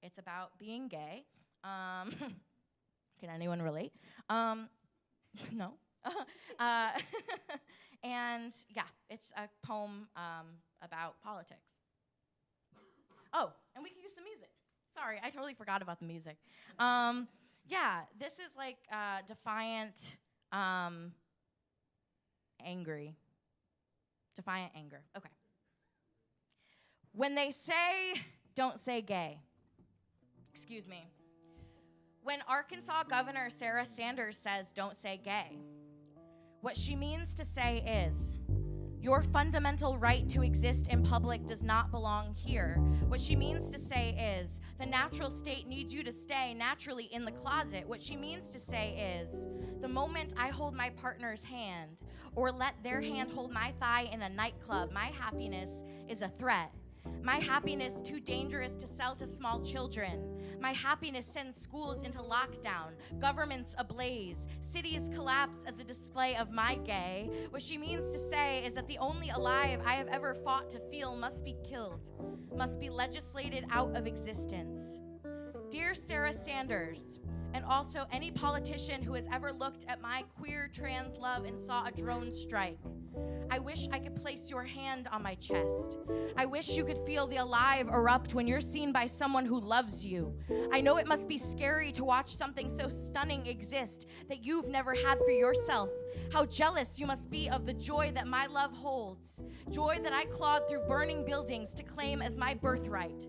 it's about being gay. Can anyone relate? No. And yeah, it's a poem about politics. Oh, and we can use some music. Sorry, I totally forgot about the music. Yeah, this is like defiant, angry. Defiant anger. Okay. When they say, don't say gay. Excuse me. When Arkansas Governor Sarah Sanders says, don't say gay, what she means to say is, your fundamental right to exist in public does not belong here. What she means to say is, the natural state needs you to stay naturally in the closet. What she means to say is, the moment I hold my partner's hand or let their hand hold my thigh in a nightclub, my happiness is a threat. My happiness too dangerous to sell to small children. My happiness sends schools into lockdown, governments ablaze, cities collapse at the display of my gay. What she means to say is that the only alive I have ever fought to feel must be killed, must be legislated out of existence. Dear Sarah Sanders, and also any politician who has ever looked at my queer trans love and saw a drone strike, I wish I could place your hand on my chest. I wish you could feel the alive erupt when you're seen by someone who loves you. I know it must be scary to watch something so stunning exist that you've never had for yourself. How jealous you must be of the joy that my love holds, joy that I clawed through burning buildings to claim as my birthright.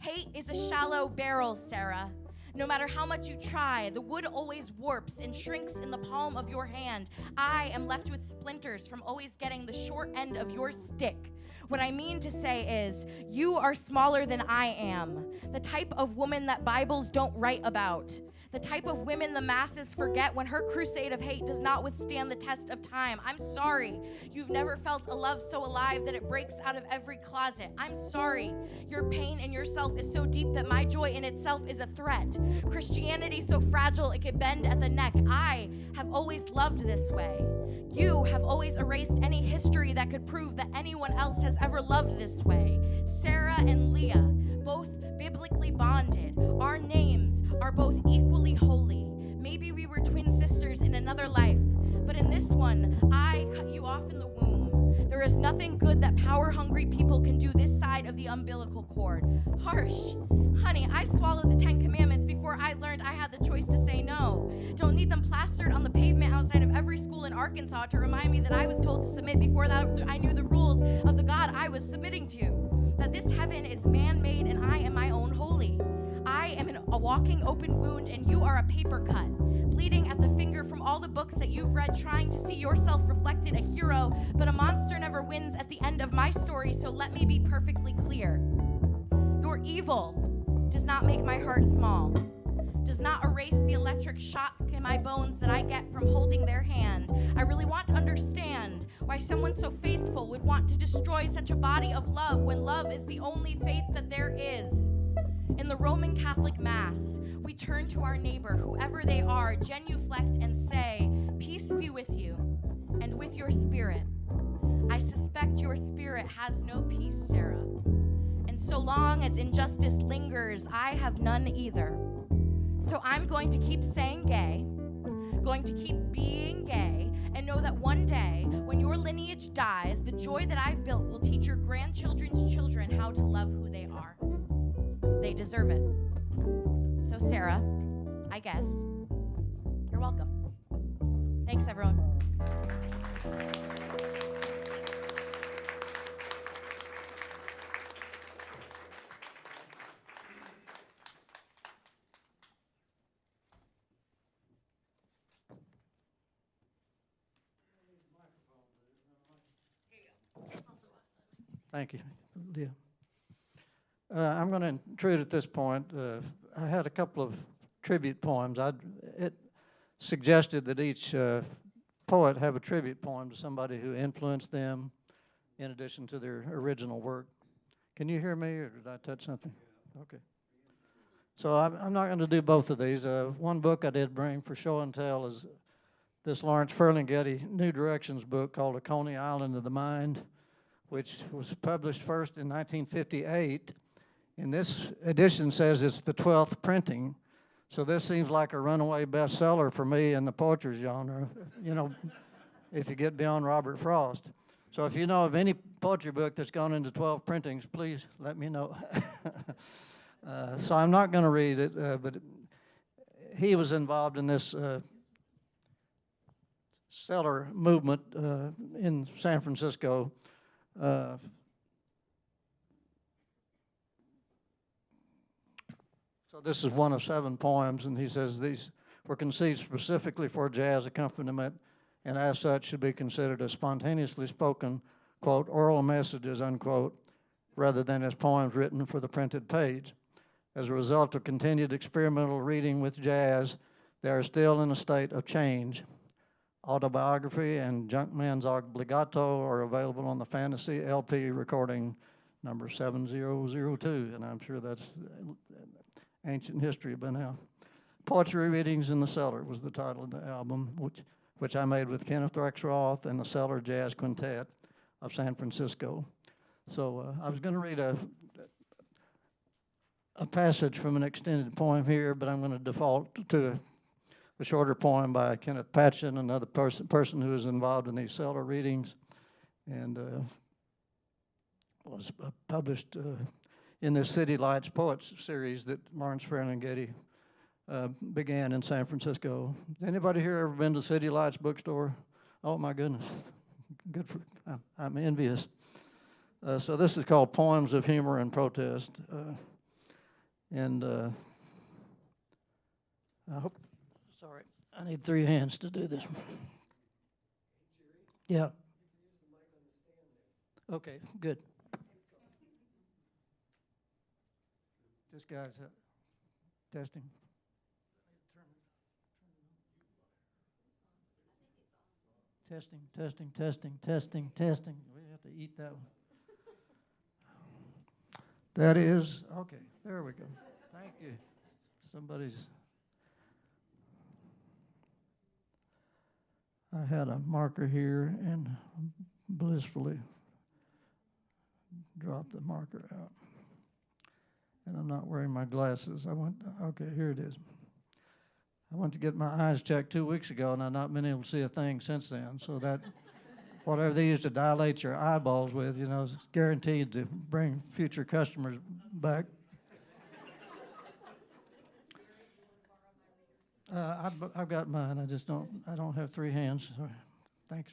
Hate is a shallow barrel, Sarah. No matter how much you try, the wood always warps and shrinks in the palm of your hand. I am left with splinters from always getting the short end of your stick. What I mean to say is, you are smaller than I am, the type of woman that Bibles don't write about. The type of women the masses forget when her crusade of hate does not withstand the test of time. I'm sorry. You've never felt a love so alive that it breaks out of every closet. I'm sorry. Your pain in yourself is so deep that my joy in itself is a threat. Christianity so fragile it could bend at the neck. I have always loved this way. You have always erased any history that could prove that anyone else has ever loved this way. Sarah and Leah, both biblically bonded. Our names are both equally holy. Maybe we were twin sisters in another life, but in this one, I cut you off in the womb. There is nothing good that power-hungry people can do this side of the umbilical cord. Harsh. Honey, I swallowed the 10 Commandments before I learned I had the choice to say no. Don't need them plastered on the pavement outside of every school in Arkansas to remind me that I was told to submit before that I knew the rules of the God I was submitting to. That this heaven is man-made and I am my own holy. I am a walking open wound and you are a paper cut, bleeding at the finger from all the books that you've read, trying to see yourself reflected a hero, but a monster never wins at the end of my story, so let me be perfectly clear. Your evil does not make my heart small, does not erase the electric shock in my bones that I get from holding their hand. I really want to understand why someone so faithful would want to destroy such a body of love when love is the only faith that there is. In the Roman Catholic Mass, we turn to our neighbor, whoever they are, genuflect and say, "Peace be with you, and with your spirit." I suspect your spirit has no peace, Sarah. And so long as injustice lingers, I have none either. So I'm going to keep saying gay, going to keep being gay, and know that one day, when your lineage dies, the joy that I've built will teach your grandchildren's children how to love who they are. They deserve it. So Sarah, I guess, you're welcome. Thanks, everyone. Thank you, Leah. I'm going to intrude at this point. I had a couple of tribute poems. It suggested that each poet have a tribute poem to somebody who influenced them in addition to their original work. Can you hear me, or did I touch something? Okay. So I'm not going to do both of these. One book I did bring for show and tell is this Lawrence Ferlinghetti New Directions book called A Coney Island of the Mind, which was published first in 1958. And this edition says it's the 12th printing. So this seems like a runaway bestseller for me in the poetry genre, you know, if you get beyond Robert Frost. So if you know of any poetry book that's gone into 12 printings, please let me know. So I'm not going to read it, but he was involved in this cellar movement in San Francisco. So this is one of 7 poems, and he says these were conceived specifically for jazz accompaniment, and as such should be considered as spontaneously spoken, quote, oral messages, unquote, rather than as poems written for the printed page. As a result of continued experimental reading with jazz, they are still in a state of change. Autobiography and Junkman's Obligato are available on the Fantasy LP recording number 7002, and I'm sure that's ancient history by now. Poetry Readings in the Cellar was the title of the album, which I made with Kenneth Rexroth and the Cellar Jazz Quintet of San Francisco. So I was going to read a passage from an extended poem here, but I'm going to default to a shorter poem by Kenneth Patchen, another person who is involved in these cellar readings, and was published in the City Lights Poets series that Lawrence Ferlinghetti began in San Francisco. Has anybody here ever been to City Lights bookstore? Oh my goodness, good for, I'm envious. So this is called Poems of Humor and Protest. And I hope, sorry, I need 3 hands to do this. Yeah. Okay, good. This guy's testing. Turn Testing, testing, testing, testing, testing. We have to eat that one. That is, okay, there we go. Thank you. Somebody's, I had a marker here and blissfully dropped the marker out. And I'm not wearing my glasses. Okay, here it is. I went to get my eyes checked 2 weeks ago, and I've not been able to see a thing since then. So that, whatever they used to dilate your eyeballs with, you know, is guaranteed to bring future customers back. I've got mine. I don't have three hands. So thanks.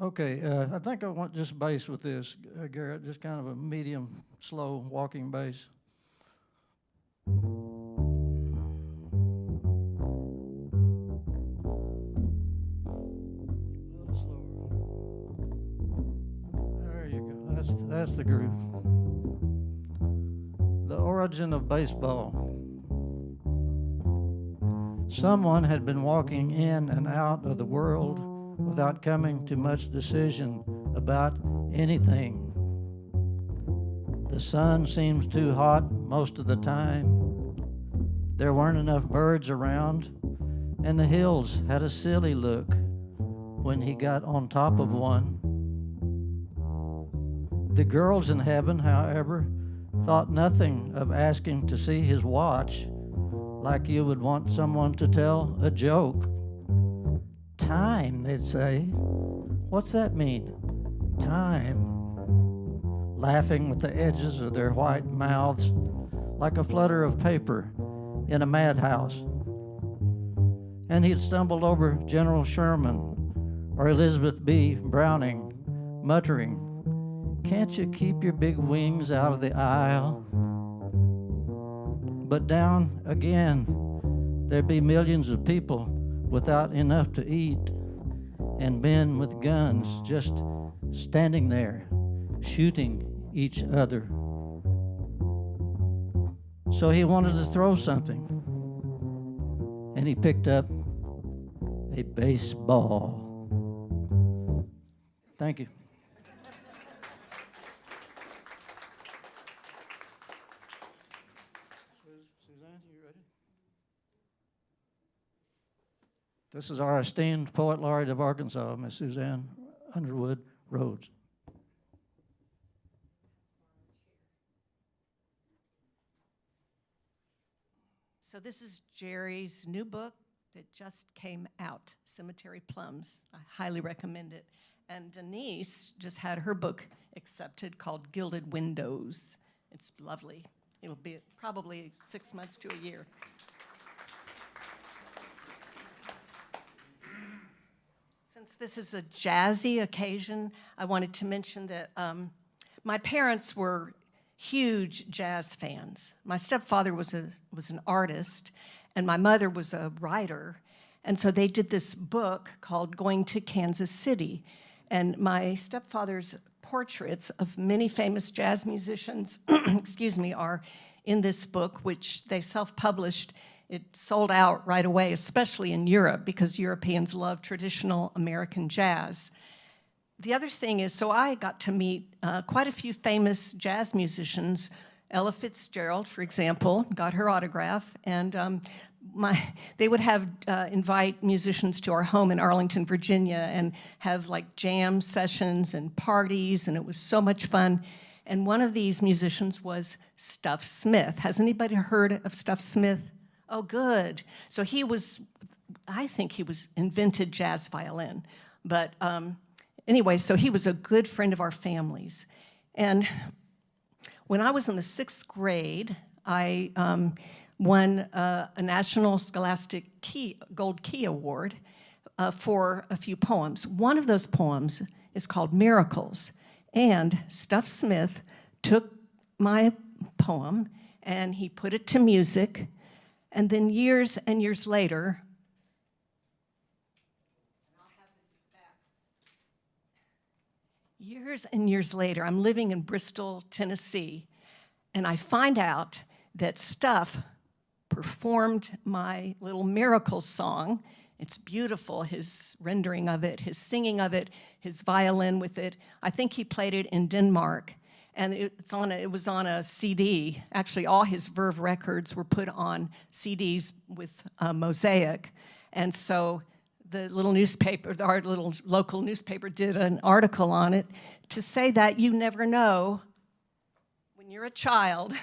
Okay, I think I want just bass with this, Garrett, just kind of a medium, slow walking bass. A little slower. There you go. That's the groove. The origin of baseball. Someone had been walking in and out of the world without coming to much decision about anything. The sun seems too hot most of the time. There weren't enough birds around, and the hills had a silly look when he got on top of one. The girls in heaven, however, thought nothing of asking to see his watch, like you would want someone to tell a joke. Time, they'd say. What's that mean? Time. Laughing with the edges of their white mouths like a flutter of paper in a madhouse. And he'd stumbled over General Sherman or Elizabeth B. Browning, muttering, "Can't you keep your big wings out of the aisle?" But down again, there'd be millions of people without enough to eat, and men with guns just standing there, shooting each other. So he wanted to throw something, and he picked up a baseball. Thank you. Suzanne, you ready? This is our esteemed Poet Laureate of Arkansas, Miss Suzanne Underwood Rhodes. So this is Gerry's new book that just came out, Cemetery Plums. I highly recommend it. And Denise just had her book accepted called Gilded Windows. It's lovely. It'll be probably 6 months to a year. Since this is a jazzy occasion, I wanted to mention that my parents were huge jazz fans. My stepfather was an artist, and my mother was a writer, and so they did this book called Going to Kansas City, and my stepfather's portraits of many famous jazz musicians, excuse me, are in this book, which they self-published. It sold out right away, especially in Europe, because Europeans love traditional American jazz. The other thing is, so I got to meet quite a few famous jazz musicians. Ella Fitzgerald, for example, got her autograph, and they would have invite musicians to our home in Arlington, Virginia, and have like jam sessions and parties, and it was so much fun. And one of these musicians was Stuff Smith. Has anybody heard of Stuff Smith? Oh, good. So he was, I think he invented jazz violin, but anyway, so he was a good friend of our family's. And when I was in the 6th grade, I won a National Scholastic Gold Key Award for a few poems. One of those poems is called Miracles. And Stuff Smith took my poem and he put it to music. And then years and years later, I'm living in Bristol, Tennessee, and I find out that Stuff performed my little miracle song. It's beautiful, his rendering of it, his singing of it, his violin with it. I think he played it in Denmark, and it was on a CD. Actually, all his Verve records were put on CDs with Mosaic. And so the little newspaper, our little local newspaper, did an article on it to say that you never know when you're a child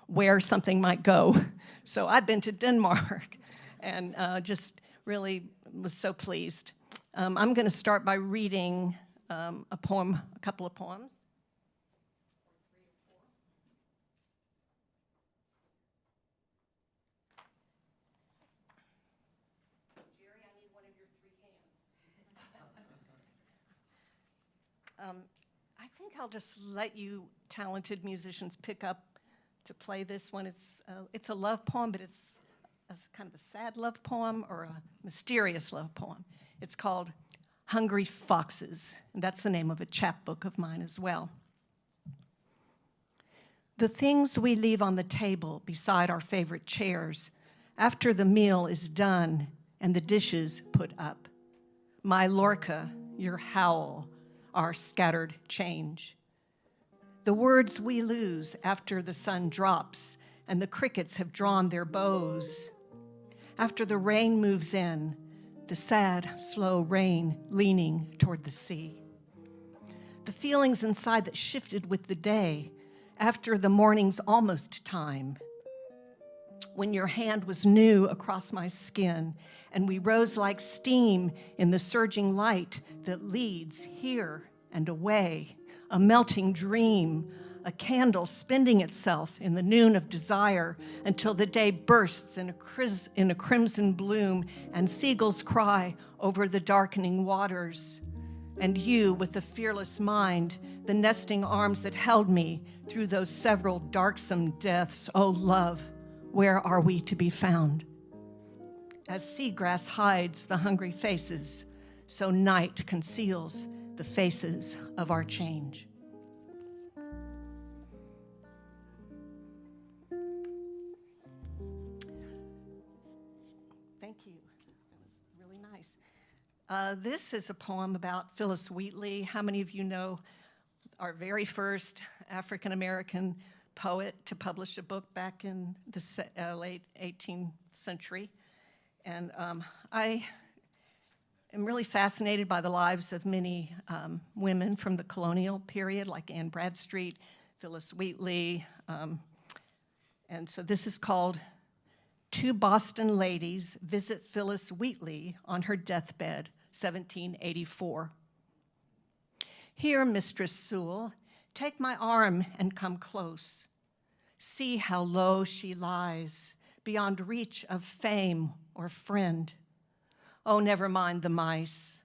where something might go. So I've been to Denmark and just really was so pleased. I'm going to start by reading a couple of poems. Gerry, I need one of your 3 hands. I think I'll just let you talented musicians pick up to play this one. It's a love poem, but it's kind of a sad love poem or a mysterious love poem. It's called Hungry Foxes, and that's the name of a chapbook of mine as well. The things we leave on the table beside our favorite chairs after the meal is done and the dishes put up. My Lorca, your howl, our scattered change. The words we lose after the sun drops and the crickets have drawn their bows. After the rain moves in, the sad, slow rain leaning toward the sea. The feelings inside that shifted with the day after the morning's almost time. When your hand was new across my skin and we rose like steam in the surging light that leads here and away, a melting dream, a candle spinning itself in the noon of desire until the day bursts in a crimson bloom and seagulls cry over the darkening waters. And you, with a fearless mind, the nesting arms that held me through those several darksome deaths. Oh, love, where are we to be found? As seagrass hides the hungry faces, so night conceals the faces of our change. Thank you. That was really nice. This is a poem about Phyllis Wheatley. How many of you know our very first African-American poet to publish a book back in the late 18th century? And I am really fascinated by the lives of many women from the colonial period, like Anne Bradstreet, Phyllis Wheatley. And so this is called Two Boston Ladies Visit Phyllis Wheatley on Her Deathbed, 1784. Here, Mistress Sewell, take my arm and come close. See how low she lies, beyond reach of fame or friend. Oh, never mind the mice.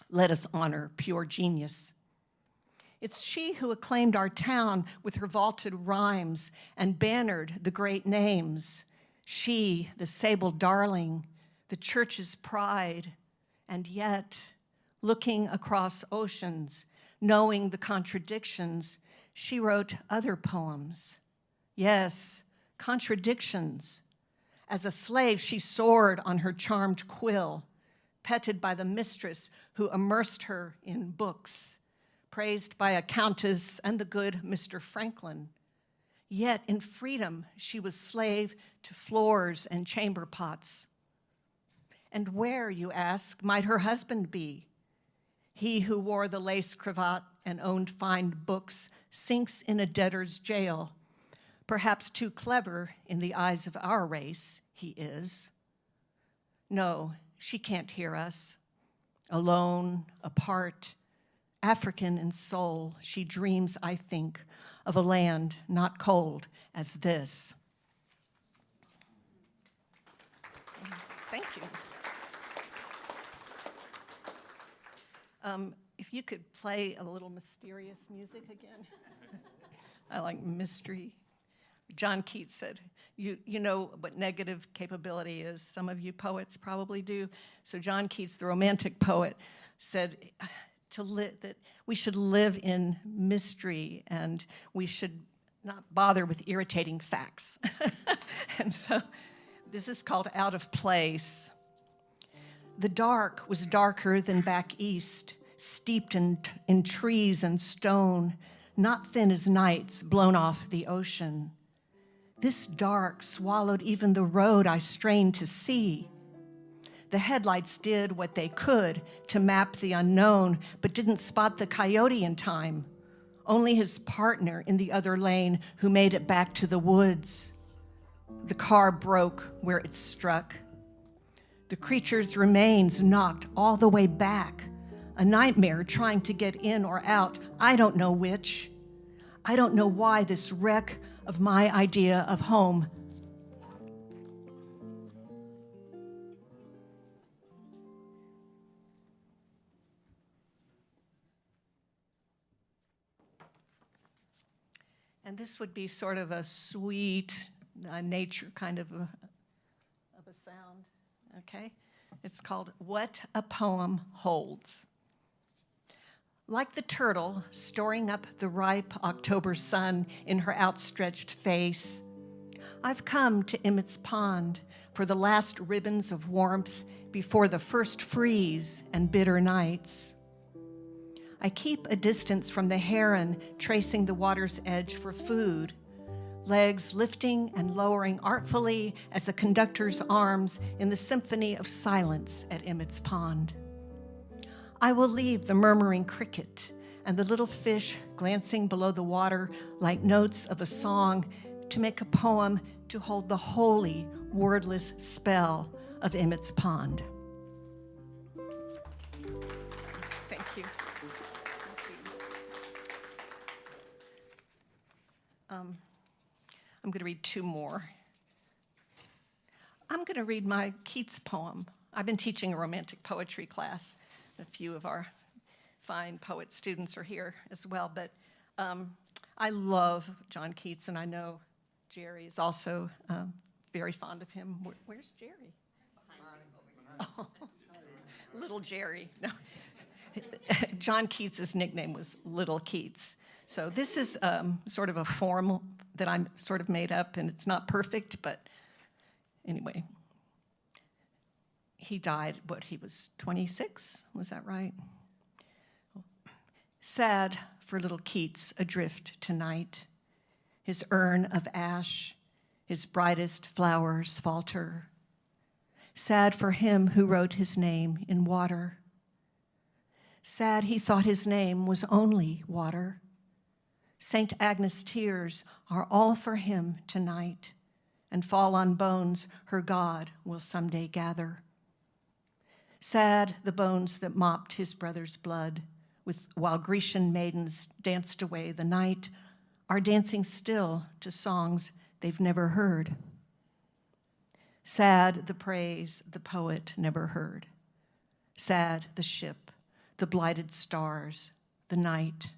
Let us honor pure genius. It's she who acclaimed our town with her vaulted rhymes and bannered the great names. She, the sable darling, the church's pride, and yet, looking across oceans, knowing the contradictions, she wrote other poems. Yes, contradictions. As a slave, she soared on her charmed quill, petted by the mistress who immersed her in books, praised by a countess and the good Mr. Franklin. Yet in freedom, she was slave to floors and chamber pots. And where, you ask, might her husband be? He who wore the lace cravat and owned fine books sinks in a debtor's jail. Perhaps too clever in the eyes of our race, he is. No, she can't hear us. Alone, apart, African in soul, she dreams, I think, of a land not cold as this. Thank you. If you could play a little mysterious music again. I like mystery. John Keats said, you know what negative capability is. Some of you poets probably do. So John Keats, the romantic poet, said that we should live in mystery and we should not bother with irritating facts. And so this is called Out of Place. The dark was darker than back east, steeped in trees and stone, not thin as nights blown off the ocean. This dark swallowed even the road I strained to see. The headlights did what they could to map the unknown, but didn't spot the coyote in time. Only his partner in the other lane who made it back to the woods. The car broke where it struck. The creature's remains knocked all the way back. A nightmare trying to get in or out, I don't know which. I don't know why this wreck of my idea of home. And this would be sort of a sweet nature kind of a sound, okay? It's called What a Poem Holds. Like the turtle storing up the ripe October sun in her outstretched face, I've come to Emmett's Pond for the last ribbons of warmth before the first freeze and bitter nights. I keep a distance from the heron tracing the water's edge for food, legs lifting and lowering artfully as a conductor's arms in the symphony of silence at Emmett's Pond. I will leave the murmuring cricket and the little fish glancing below the water like notes of a song to make a poem to hold the holy, wordless spell of Emmett's Pond. Thank you. I'm going to read two more. I'm going to read my Keats poem. I've been teaching a romantic poetry class. A few of our fine poet students are here as well, but I love John Keats, and I know Gerry is also very fond of him. Where's Gerry? Oh, Little Gerry. No. John Keats's nickname was Little Keats. So this is sort of a form that I'm sort of made up, and it's not perfect, but anyway. He died, he was 26? Was that right? Sad for little Keats adrift tonight. His urn of ash, his brightest flowers falter. Sad for him who wrote his name in water. Sad he thought his name was only water. St. Agnes' tears are all for him tonight, and fall on bones her God will someday gather. Sad the bones that mopped his brother's blood, while Grecian maidens danced away the night, are dancing still to songs they've never heard. Sad the praise the poet never heard. Sad the ship, the blighted stars, the night,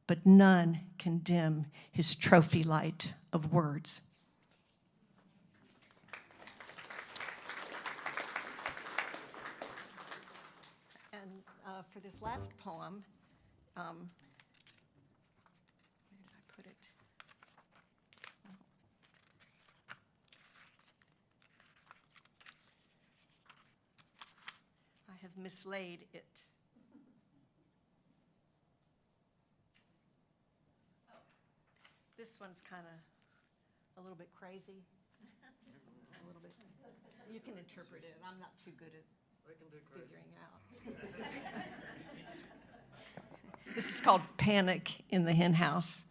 but none can dim his trophy light of words. For this last poem, where did I put it? I have mislaid it. Oh, this one's kind of a little bit crazy. A little bit. You can interpret it. I'm not too good at figuring out. This is called Panic in the Hen House.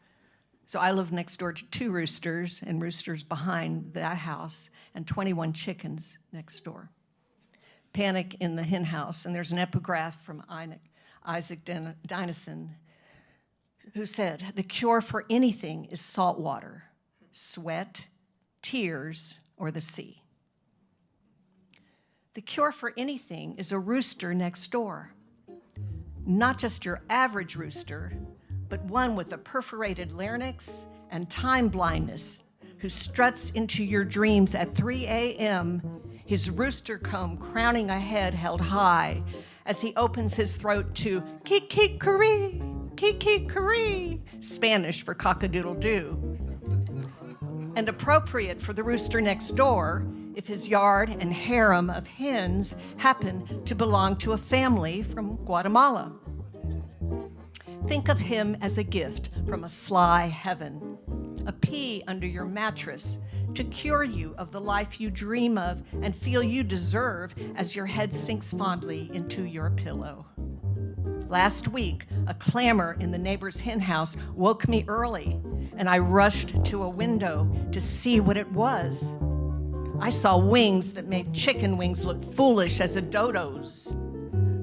So I live next door to 2 roosters, and roosters behind that house, and 21 chickens next door. Panic in the Hen House, and there's an epigraph from Isaac Dinesen, who said, "The cure for anything is salt water, sweat, tears, or the sea. The cure for anything is a rooster next door. Not just your average rooster, but one with a perforated larynx and time blindness who struts into your dreams at 3 a.m., his rooster comb crowning a head held high as he opens his throat to kick-kick-karee. kiki-kiri, Spanish for cock-a-doodle-doo. And appropriate for the rooster next door if his yard and harem of hens happen to belong to a family from Guatemala. Think of him as a gift from a sly heaven, a pea under your mattress to cure you of the life you dream of and feel you deserve as your head sinks fondly into your pillow. Last week, a clamor in the neighbor's hen house woke me early, and I rushed to a window to see what it was. I saw wings that made chicken wings look foolish as a dodo's.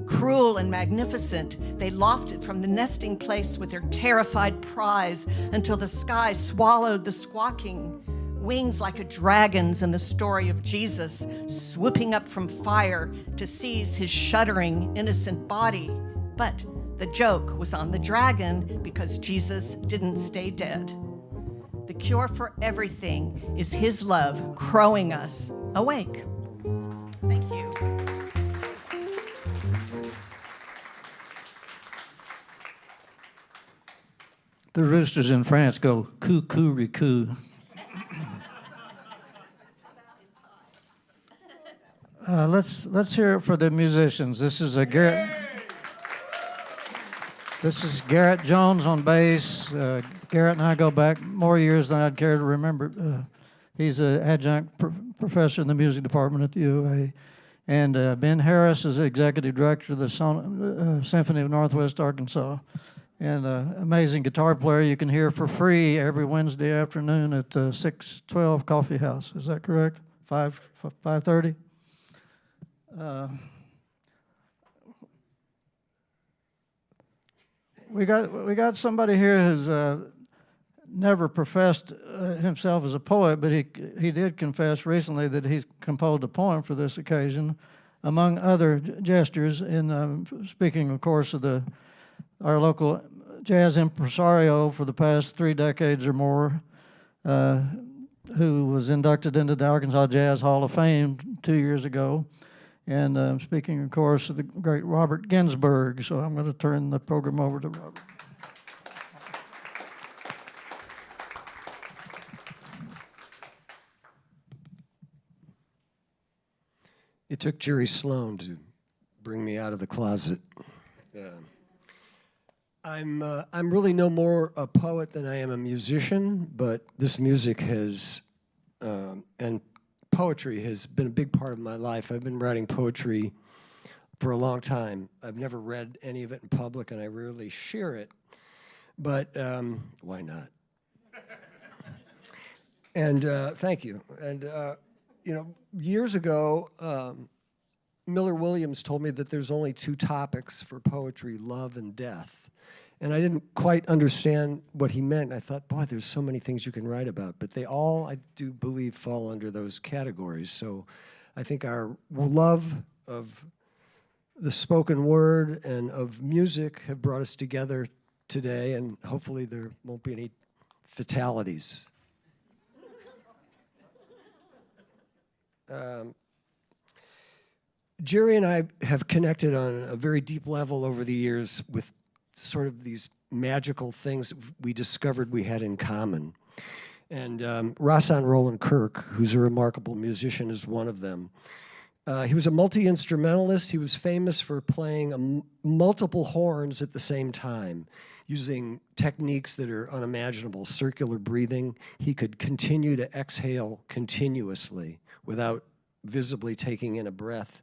Cruel and magnificent, they lofted from the nesting place with their terrified prize until the sky swallowed the squawking. Wings like a dragon's in the story of Jesus, swooping up from fire to seize his shuddering, innocent body. But the joke was on the dragon because Jesus didn't stay dead. The cure for everything is his love crowing us awake. Thank you. The roosters in France go coo-coo-ree-coo. Let's hear it for the musicians. This is Garrett Jones on bass. Garrett and I go back more years than I'd care to remember. He's an adjunct professor in the music department at the UA. And Ben Harris is the executive director of the Symphony of Northwest Arkansas. And amazing guitar player you can hear for free every Wednesday afternoon at 612 Coffee House. Is that correct? 5:30? We got somebody here who's never professed himself as a poet, but he did confess recently that he's composed a poem for this occasion, among other gestures. In speaking, of course, of our local jazz impresario for the past 3 decades or more, who was inducted into the Arkansas Jazz Hall of Fame 2 years ago. And speaking, of course, of the great Robert Ginsburg. So I'm going to turn the program over to Robert. It took Gerry Sloan to bring me out of the closet. I'm really no more a poet than I am a musician, but this music has, and poetry has been a big part of my life. I've been writing poetry for a long time. I've never read any of it in public, and I rarely share it, but why not? And thank you. And years ago, Miller Williams told me that there's only 2 topics for poetry, love and death. And I didn't quite understand what he meant. I thought, boy, there's so many things you can write about. But they all, I do believe, fall under those categories. So I think our love of the spoken word and of music have brought us together today, and hopefully there won't be any fatalities. Gerry and I have connected on a very deep level over the years with sort of these magical things that we discovered we had in common. And Rahsaan Roland Kirk, who's a remarkable musician, is one of them. He was a multi-instrumentalist. He was famous for playing multiple horns at the same time, using techniques that are unimaginable, circular breathing. He could continue to exhale continuously without visibly taking in a breath.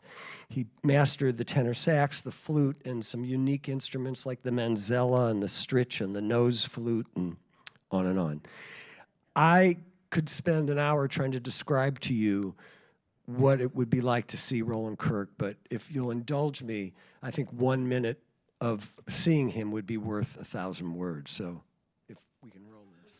He mastered the tenor sax, the flute, and some unique instruments like the manzella and the stritch and the nose flute, and on and on. I could spend an hour trying to describe to you what it would be like to see Roland Kirk, but if you'll indulge me, I think 1 minute of seeing him would be worth 1,000 words. So if we can roll this.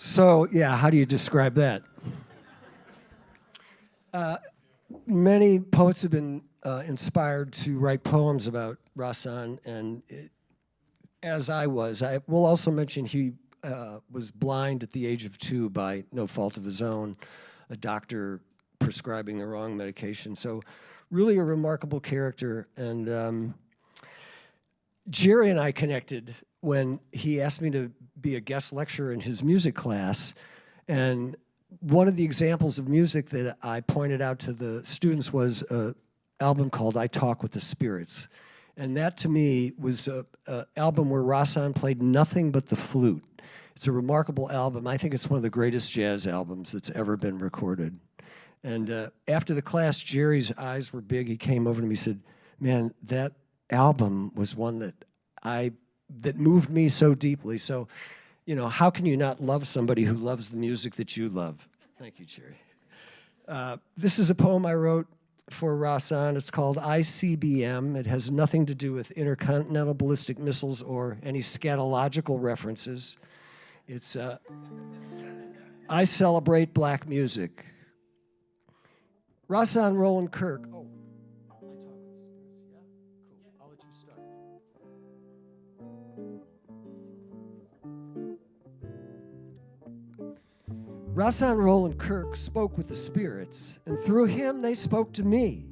So, yeah, how do you describe that? Many poets have been inspired to write poems about Rahsaan, and as I was. I will also mention he was blind at the age of 2 by no fault of his own, a doctor prescribing the wrong medication. So really a remarkable character. And Gerry and I connected when he asked me to be a guest lecturer in his music class. And one of the examples of music that I pointed out to the students was an album called I Talk with the Spirits. And that to me was an album where Rahsaan played nothing but the flute. It's a remarkable album. I think it's one of the greatest jazz albums that's ever been recorded. And after the class, Gerry's eyes were big. He came over to me and said, man, that album was one that moved me so deeply. So, you know, how can you not love somebody who loves the music that you love? Thank you, Gerry. This is a poem I wrote for Rahsaan. It's called ICBM. It has nothing to do with intercontinental ballistic missiles or any scatological references. It's I celebrate black music. Rahsaan Roland Kirk. Oh, I talk with the spirits, yeah? Cool. I'll let you start. Rahsaan Roland Kirk spoke with the spirits, and through him they spoke to me.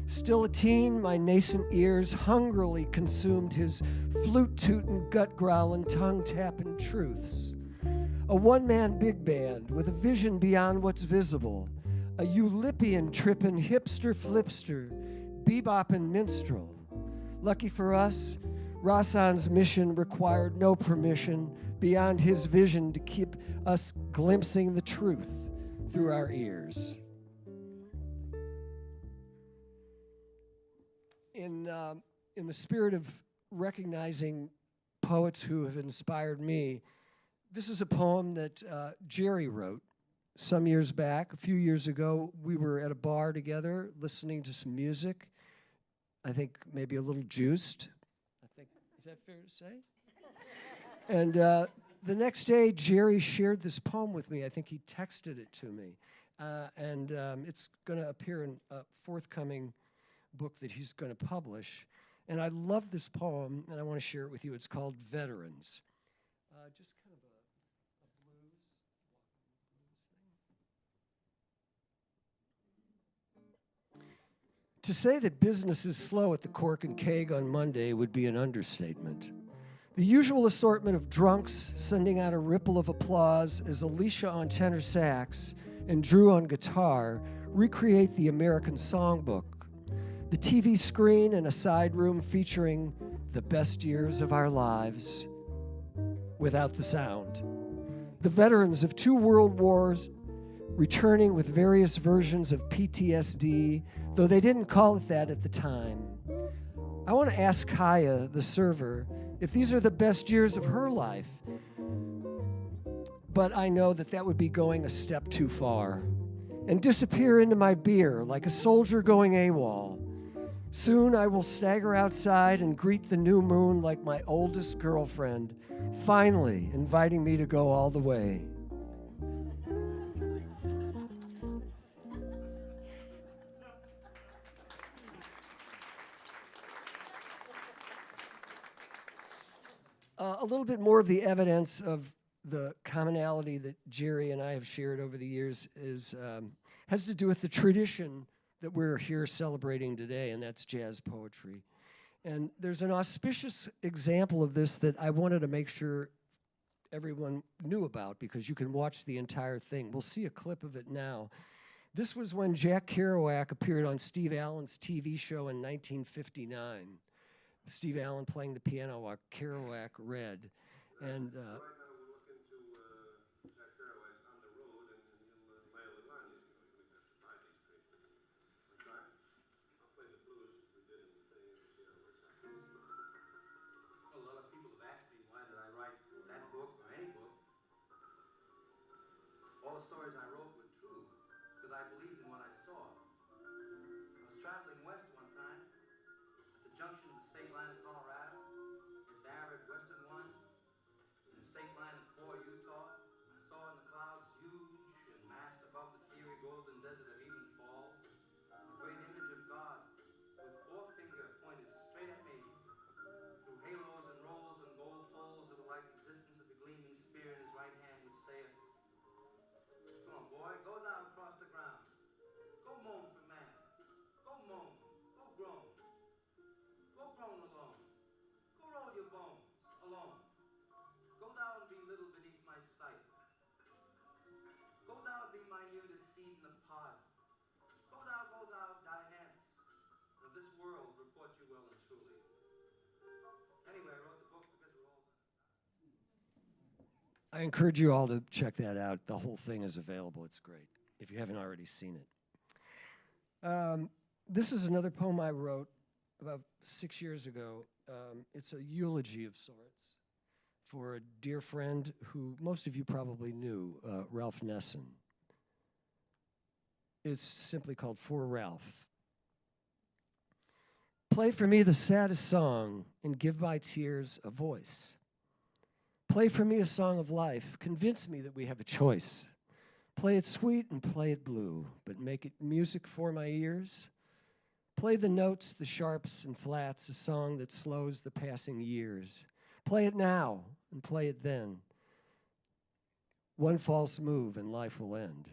Still a teen, my nascent ears hungrily consumed his flute-tootin', gut-growlin', tongue-tappin' truths. A one-man big band with a vision beyond what's visible, a Eulipian trippin' hipster flipster, beboppin' minstrel. Lucky for us, Rahsaan's mission required no permission beyond his vision to keep us glimpsing the truth through our ears. In the spirit of recognizing poets who have inspired me, this is a poem that Gerry wrote some years back. A few years ago, we were at a bar together listening to some music. I think maybe a little juiced. Is that fair to say? And the next day, Gerry shared this poem with me. I think he texted it to me. And it's going to appear in a forthcoming book that he's going to publish. And I love this poem, and I want to share it with you. It's called Veterans. Just kind of a blues thing. To say that business is slow at the Cork and Keg on Monday would be an understatement. The usual assortment of drunks sending out a ripple of applause as Alicia on tenor sax and Drew on guitar recreate the American songbook. The TV screen and a side room featuring the best years of our lives without the sound. The veterans of 2 world wars returning with various versions of PTSD, though they didn't call it that at the time. I want to ask Kaya, the server, if these are the best years of her life. But I know that would be going a step too far and disappear into my beer like a soldier going AWOL. Soon I will stagger outside and greet the new moon like my oldest girlfriend, finally inviting me to go all the way. A little bit more of the evidence of the commonality that Gerry and I have shared over the years has to do with the tradition that we're here celebrating today, and that's jazz poetry. And there's an auspicious example of this that I wanted to make sure everyone knew about, because you can watch the entire thing. We'll see a clip of it now. This was when Jack Kerouac appeared on Steve Allen's TV show in 1959. Steve Allen playing the piano while Kerouac read. And Right now we'll look into Jack Kerouac's Underwood, and he'll lay a little on you. With a surprising treatment. Okay? I'll play the blues we did in the thing and see how it works out. Well, a lot of people have asked me why did I write that book or any book. All the stories I wrote were true because I believed in what I saw. I was traveling west one time at the junction of the state line of Colorado. It's arid western one. And the state line of Poor, Utah. I saw it I encourage you all to check that out. The whole thing is available. It's great if you haven't already seen it. This is another poem I wrote about 6 years ago. It's a eulogy of sorts for a dear friend who most of you probably knew, Ralph Nesson. It's simply called For Ralph. Play for me the saddest song and give my tears a voice. Play for me a song of life. Convince me that we have a choice. Play it sweet and play it blue, but make it music for my ears. Play the notes, the sharps and flats, a song that slows the passing years. Play it now and play it then. One false move and life will end.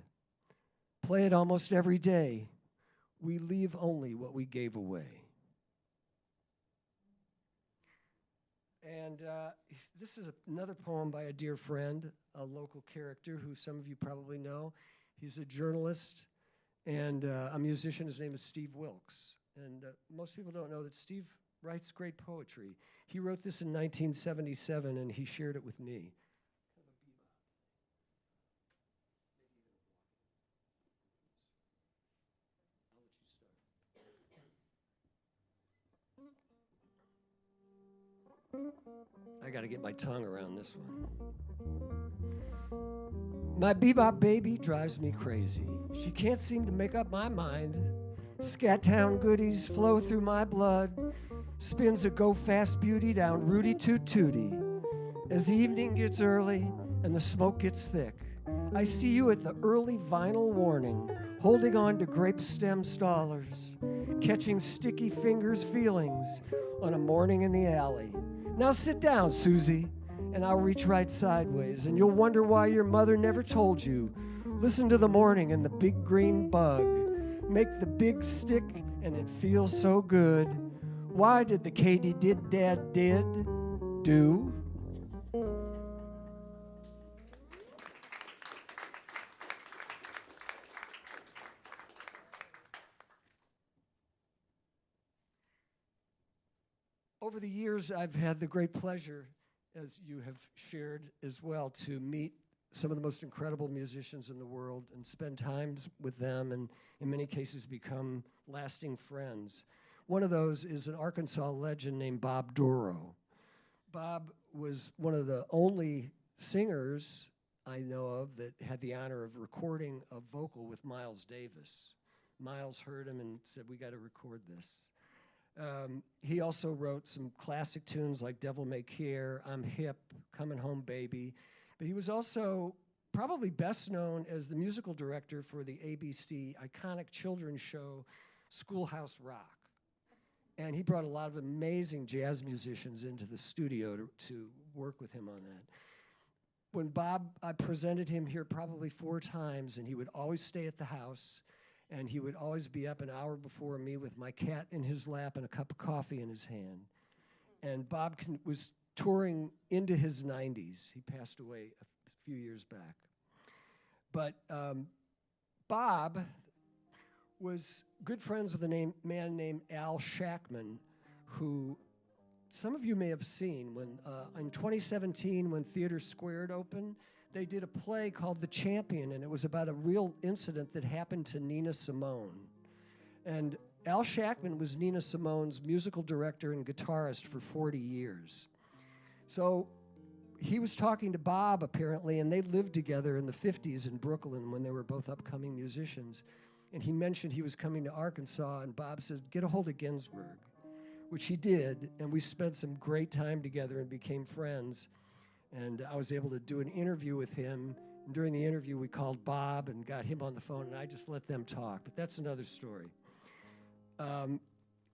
Play it almost every day. We leave only what we gave away. And this is another poem by a dear friend, a local character who some of you probably know. He's a journalist and a musician. His name is Steve Wilkes. And most people don't know that Steve writes great poetry. He wrote this in 1977, and he shared it with me. I got to get my tongue around this one. My bebop baby drives me crazy. She can't seem to make up my mind. Scat Town goodies flow through my blood. Spins a go-fast beauty down Rudy Toot Tooty. As the evening gets early and the smoke gets thick, I see you at the early vinyl warning, holding on to grape stem stallers, catching sticky fingers' feelings on a morning in the alley. Now sit down, Susie, and I'll reach right sideways, and you'll wonder why your mother never told you. Listen to the morning and the big green bug. Make the big stick, and it feels so good. Why did the Katy did dad did do? Over the years, I've had the great pleasure, as you have shared as well, to meet some of the most incredible musicians in the world and spend time with them and in many cases become lasting friends. One of those is an Arkansas legend named Bob Dorough. Bob was one of the only singers I know of that had the honor of recording a vocal with Miles Davis. Miles heard him and said, "We got to record this." He also wrote some classic tunes like Devil May Care, I'm Hip, Coming Home Baby. But he was also probably best known as the musical director for the ABC iconic children's show, Schoolhouse Rock. And he brought a lot of amazing jazz musicians into the studio to work with him on that. When Bob, I presented him here probably 4 times, and he would always stay at the house, and he would always be up an hour before me with my cat in his lap and a cup of coffee in his hand. And Bob was touring into his 90s. He passed away a few years back. But Bob was good friends with a man named Al Shackman, who some of you may have seen when in 2017 when Theater Squared opened. They did a play called The Champion, and it was about a real incident that happened to Nina Simone. And Al Shackman was Nina Simone's musical director and guitarist for 40 years. So he was talking to Bob, apparently, and they lived together in the 50s in Brooklyn when they were both upcoming musicians. And he mentioned he was coming to Arkansas, and Bob says, "Get a hold of Ginsburg," which he did, and we spent some great time together and became friends. And I was able to do an interview with him. And during the interview, we called Bob and got him on the phone, and I just let them talk. But that's another story.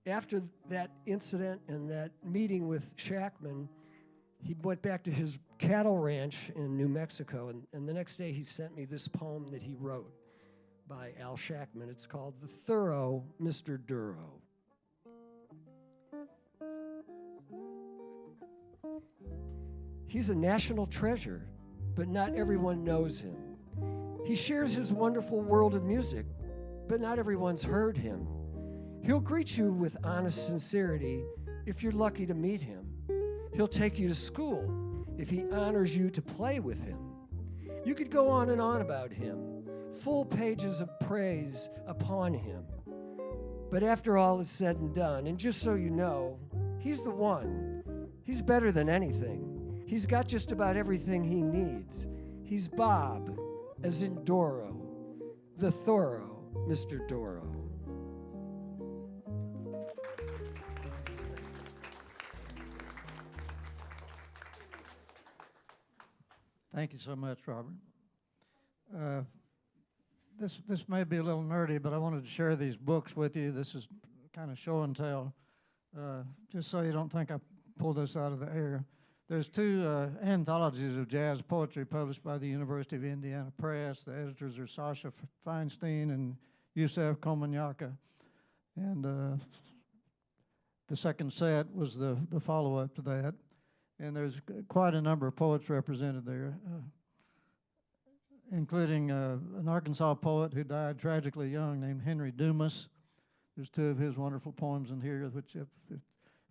After that incident and that meeting with Shackman, he went back to his cattle ranch in New Mexico, and the next day he sent me this poem that he wrote by Al Shackman. It's called The Thorough Mr. Dorough. He's a national treasure, but not everyone knows him. He shares his wonderful world of music, but not everyone's heard him. He'll greet you with honest sincerity if you're lucky to meet him. He'll take you to school if he honors you to play with him. You could go on and on about him, full pages of praise upon him. But after all is said and done, and just so you know, he's the one. He's better than anything. He's got just about everything he needs. He's Bob, as in Doro, the thorough Mr. Doro. Thank you so much, Robert. This may be a little nerdy, but I wanted to share these books with you. This is kind of show and tell, just so you don't think I pulled this out of the air. There's two anthologies of jazz poetry published by the University of Indiana Press. The editors are Sasha Feinstein and Yusef Komanyaka. And the second set was the follow-up to that. And there's quite a number of poets represented there, including an Arkansas poet who died tragically young named Henry Dumas. There's two of his wonderful poems in here, which if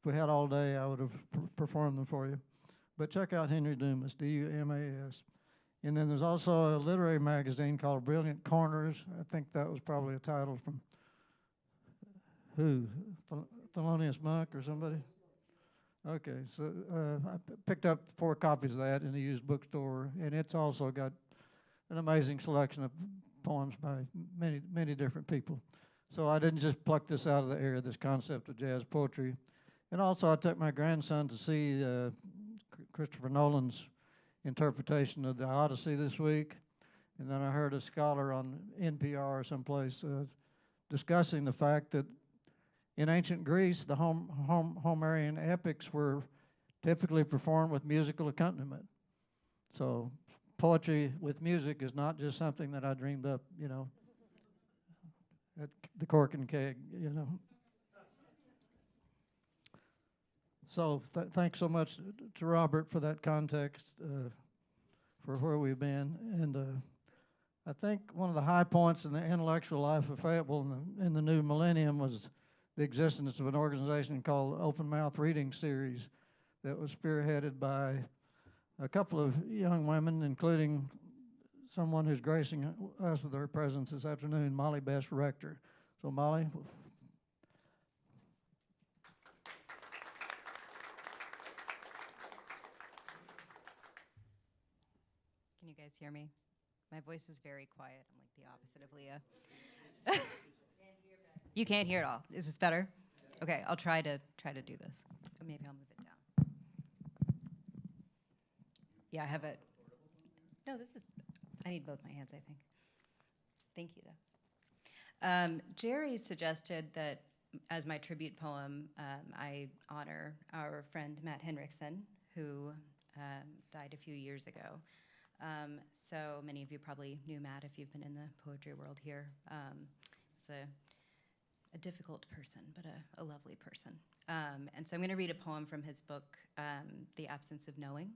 we had all day, I would have performed them for you. But check out Henry Dumas, D-U-M-A-S. And then there's also a literary magazine called Brilliant Corners. I think that was probably a title from who? Thelonious Monk or somebody? Okay, so I picked up 4 copies of that in a used bookstore, and it's also got an amazing selection of poems by many different people. So I didn't just pluck this out of the air, this concept of jazz poetry. And also I took my grandson to see Christopher Nolan's interpretation of the Odyssey this week. And then I heard a scholar on NPR or someplace discussing the fact that in ancient Greece, the Homerian epics were typically performed with musical accompaniment. So poetry with music is not just something that I dreamed up, you know, at the Cork and Keg, you know. So thanks so much to Robert for that context, for where we've been. And I think one of the high points in the intellectual life of Fayetteville in the new millennium was the existence of an organization called Open Mouth Reading Series that was spearheaded by a couple of young women, including someone who's gracing us with her presence this afternoon, Molly Bess, Rector. So Molly. Can you guys hear me? My voice is very quiet. I'm like the opposite of Leah. You can't hear it all. Is this better? Okay, I'll try to do this. Maybe I'll move it down. Yeah, I have it. No, I need both my hands, I think. Thank you, though. Gerry suggested that as my tribute poem, I honor our friend Matt Henriksen, who died a few years ago. So many of you probably knew Matt if you've been in the poetry world here. He's a difficult person, but a lovely person. And so I'm going to read a poem from his book, The Absence of Knowing.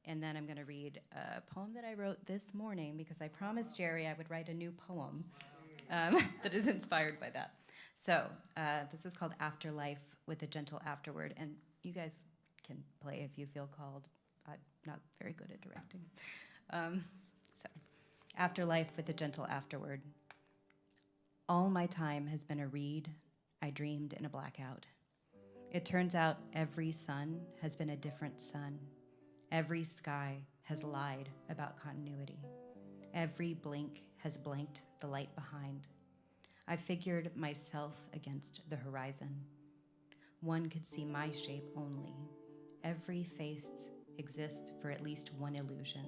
And then I'm going to read a poem that I wrote this morning because I promised Gerry I would write a new poem that is inspired by that. So this is called Afterlife with a Gentle Afterword. And you guys can play if you feel called. I'm not very good at directing. So, Afterlife with a Gentle Afterword. All my time has been a reed I dreamed in a blackout. It turns out every sun has been a different sun. Every sky has lied about continuity. Every blink has blanked the light behind. I figured myself against the horizon. One could see my shape only. Every face exists for at least one illusion.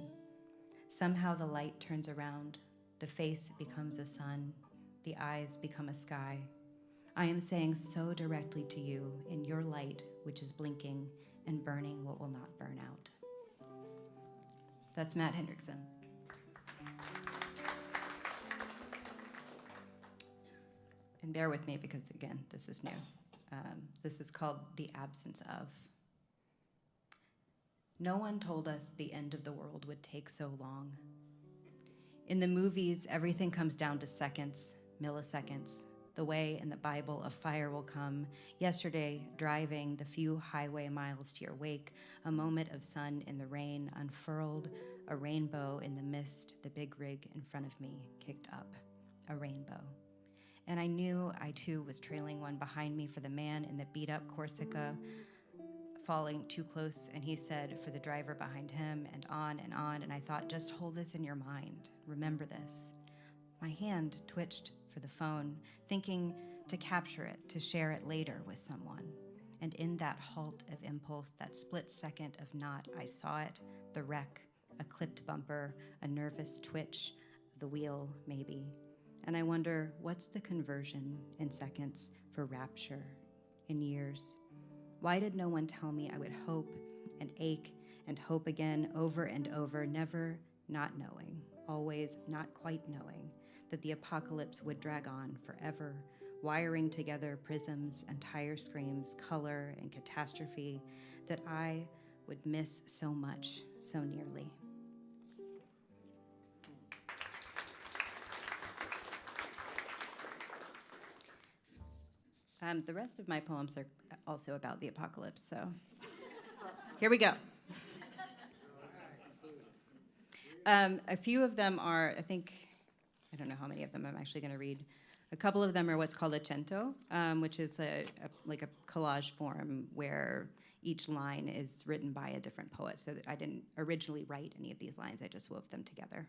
Somehow the light turns around. The face becomes a sun. The eyes become a sky. I am saying so directly to you in your light, which is blinking and burning what will not burn out. That's Matt Henriksen. And bear with me because, again, this is new. This is called The Absence of. No one told us the end of the world would take so long. In the movies, everything comes down to seconds, milliseconds. The way in the Bible a fire will come. Yesterday, driving the few highway miles to your wake, a moment of sun in the rain unfurled, a rainbow in the mist, the big rig in front of me kicked up, a rainbow. And I knew I too was trailing one behind me for the man in the beat up Corsica, falling too close, and he said for the driver behind him, and on, and I thought, just hold this in your mind, remember this. My hand twitched for the phone, thinking to capture it, to share it later with someone. And in that halt of impulse, that split second of not, I saw it, the wreck, a clipped bumper, a nervous twitch of the wheel, maybe. And I wonder, what's the conversion in seconds for rapture in years? Why did no one tell me I would hope and ache and hope again over and over, never not knowing, always not quite knowing that the apocalypse would drag on forever, wiring together prisms and tire screams, color and catastrophe that I would miss so much, so nearly. The rest of my poems are also about the apocalypse, so here we go. A few of them are, I don't know how many of them I'm actually going to read. A couple of them are what's called a cento, which is like a collage form where each line is written by a different poet. So that I didn't originally write any of these lines, I just wove them together.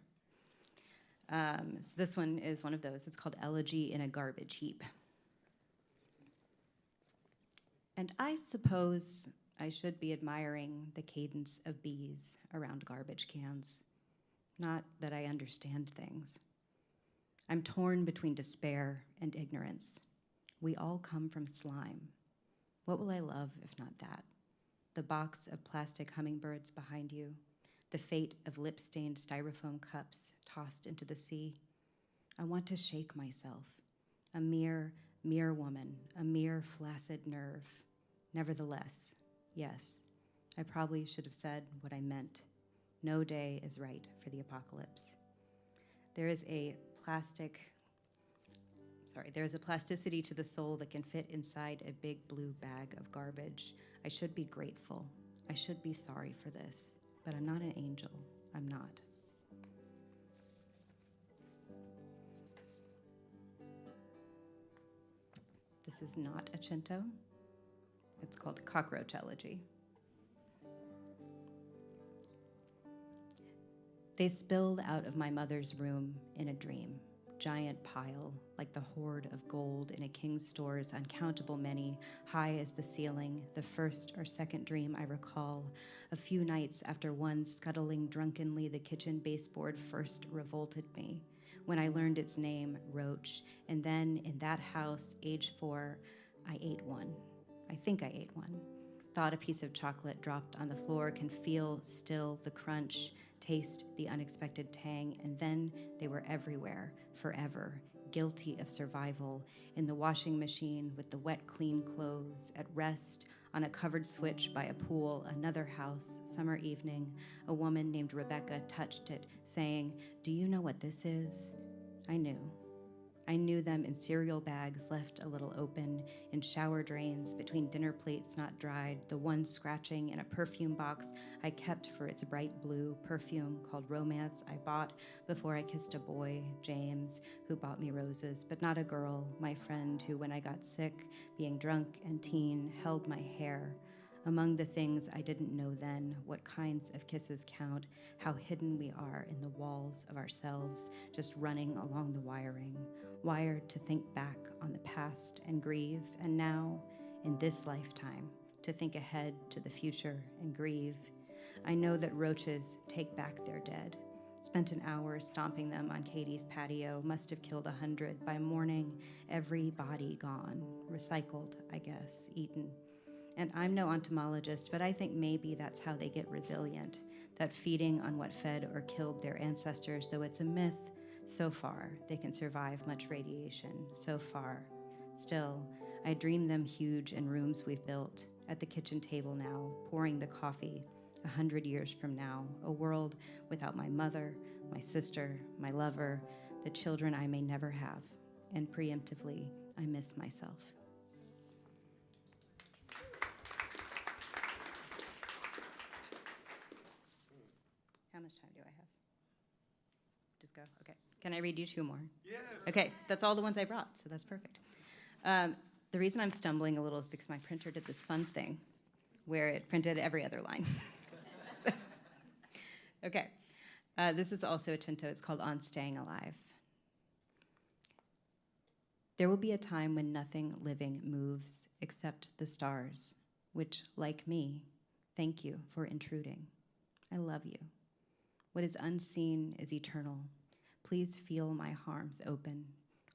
So this one is one of those. It's called Elegy in a Garbage Heap. And I suppose I should be admiring the cadence of bees around garbage cans. Not that I understand things. I'm torn between despair and ignorance. We all come from slime. What will I love if not that? The box of plastic hummingbirds behind you, the fate of lip-stained styrofoam cups tossed into the sea. I want to shake myself, a mere woman, a mere flaccid nerve. Nevertheless, yes, I probably should have said what I meant. No day is right for the apocalypse. There is a plasticity to the soul that can fit inside a big blue bag of garbage. I should be grateful. I should be sorry for this, but I'm not an angel. I'm not. This is not a cento. It's called Cockroach Elegy. They spilled out of my mother's room in a dream, giant pile, like the hoard of gold in a king's stores, uncountable many, high as the ceiling, the first or second dream I recall, a few nights after one scuttling drunkenly the kitchen baseboard first revolted me, when I learned its name, Roach, and then in that house, age 4, I ate one. I think I ate one. Thought a piece of chocolate dropped on the floor, can feel still the crunch, taste the unexpected tang, and then they were everywhere, forever, guilty of survival, in the washing machine with the wet, clean clothes, at rest, on a covered switch by a pool, another house, summer evening, a woman named Rebecca touched it, saying, "Do you know what this is?" I knew. I knew them in cereal bags left a little open, in shower drains, between dinner plates not dried, the one scratching in a perfume box I kept for its bright blue perfume called Romance I bought before I kissed a boy, James, who bought me roses, but not a girl, my friend who, when I got sick, being drunk and teen, held my hair. Among the things I didn't know then, what kinds of kisses count, how hidden we are in the walls of ourselves, just running along the wiring, wired to think back on the past and grieve, and now, in this lifetime, to think ahead to the future and grieve. I know that roaches take back their dead. Spent an hour stomping them on Katie's patio, must have killed 100. By morning, every body gone, recycled, I guess, eaten. And I'm no entomologist, but I think maybe that's how they get resilient, that feeding on what fed or killed their ancestors, though it's a myth, so far they can survive much radiation, so far. Still, I dream them huge in rooms we've built, at the kitchen table now, pouring the coffee, 100 years from now, a world without my mother, my sister, my lover, the children I may never have. And preemptively, I miss myself. How much time do I have? Just go? Okay. Can I read you 2 more? Yes. Okay, that's all the ones I brought, so that's perfect. The reason I'm stumbling a little is because my printer did this fun thing where it printed every other line. So, okay. This is also a Cinto. It's called On Staying Alive. There will be a time when nothing living moves except the stars, which, like me, thank you for intruding. I love you. What is unseen is eternal. Please feel my arms open,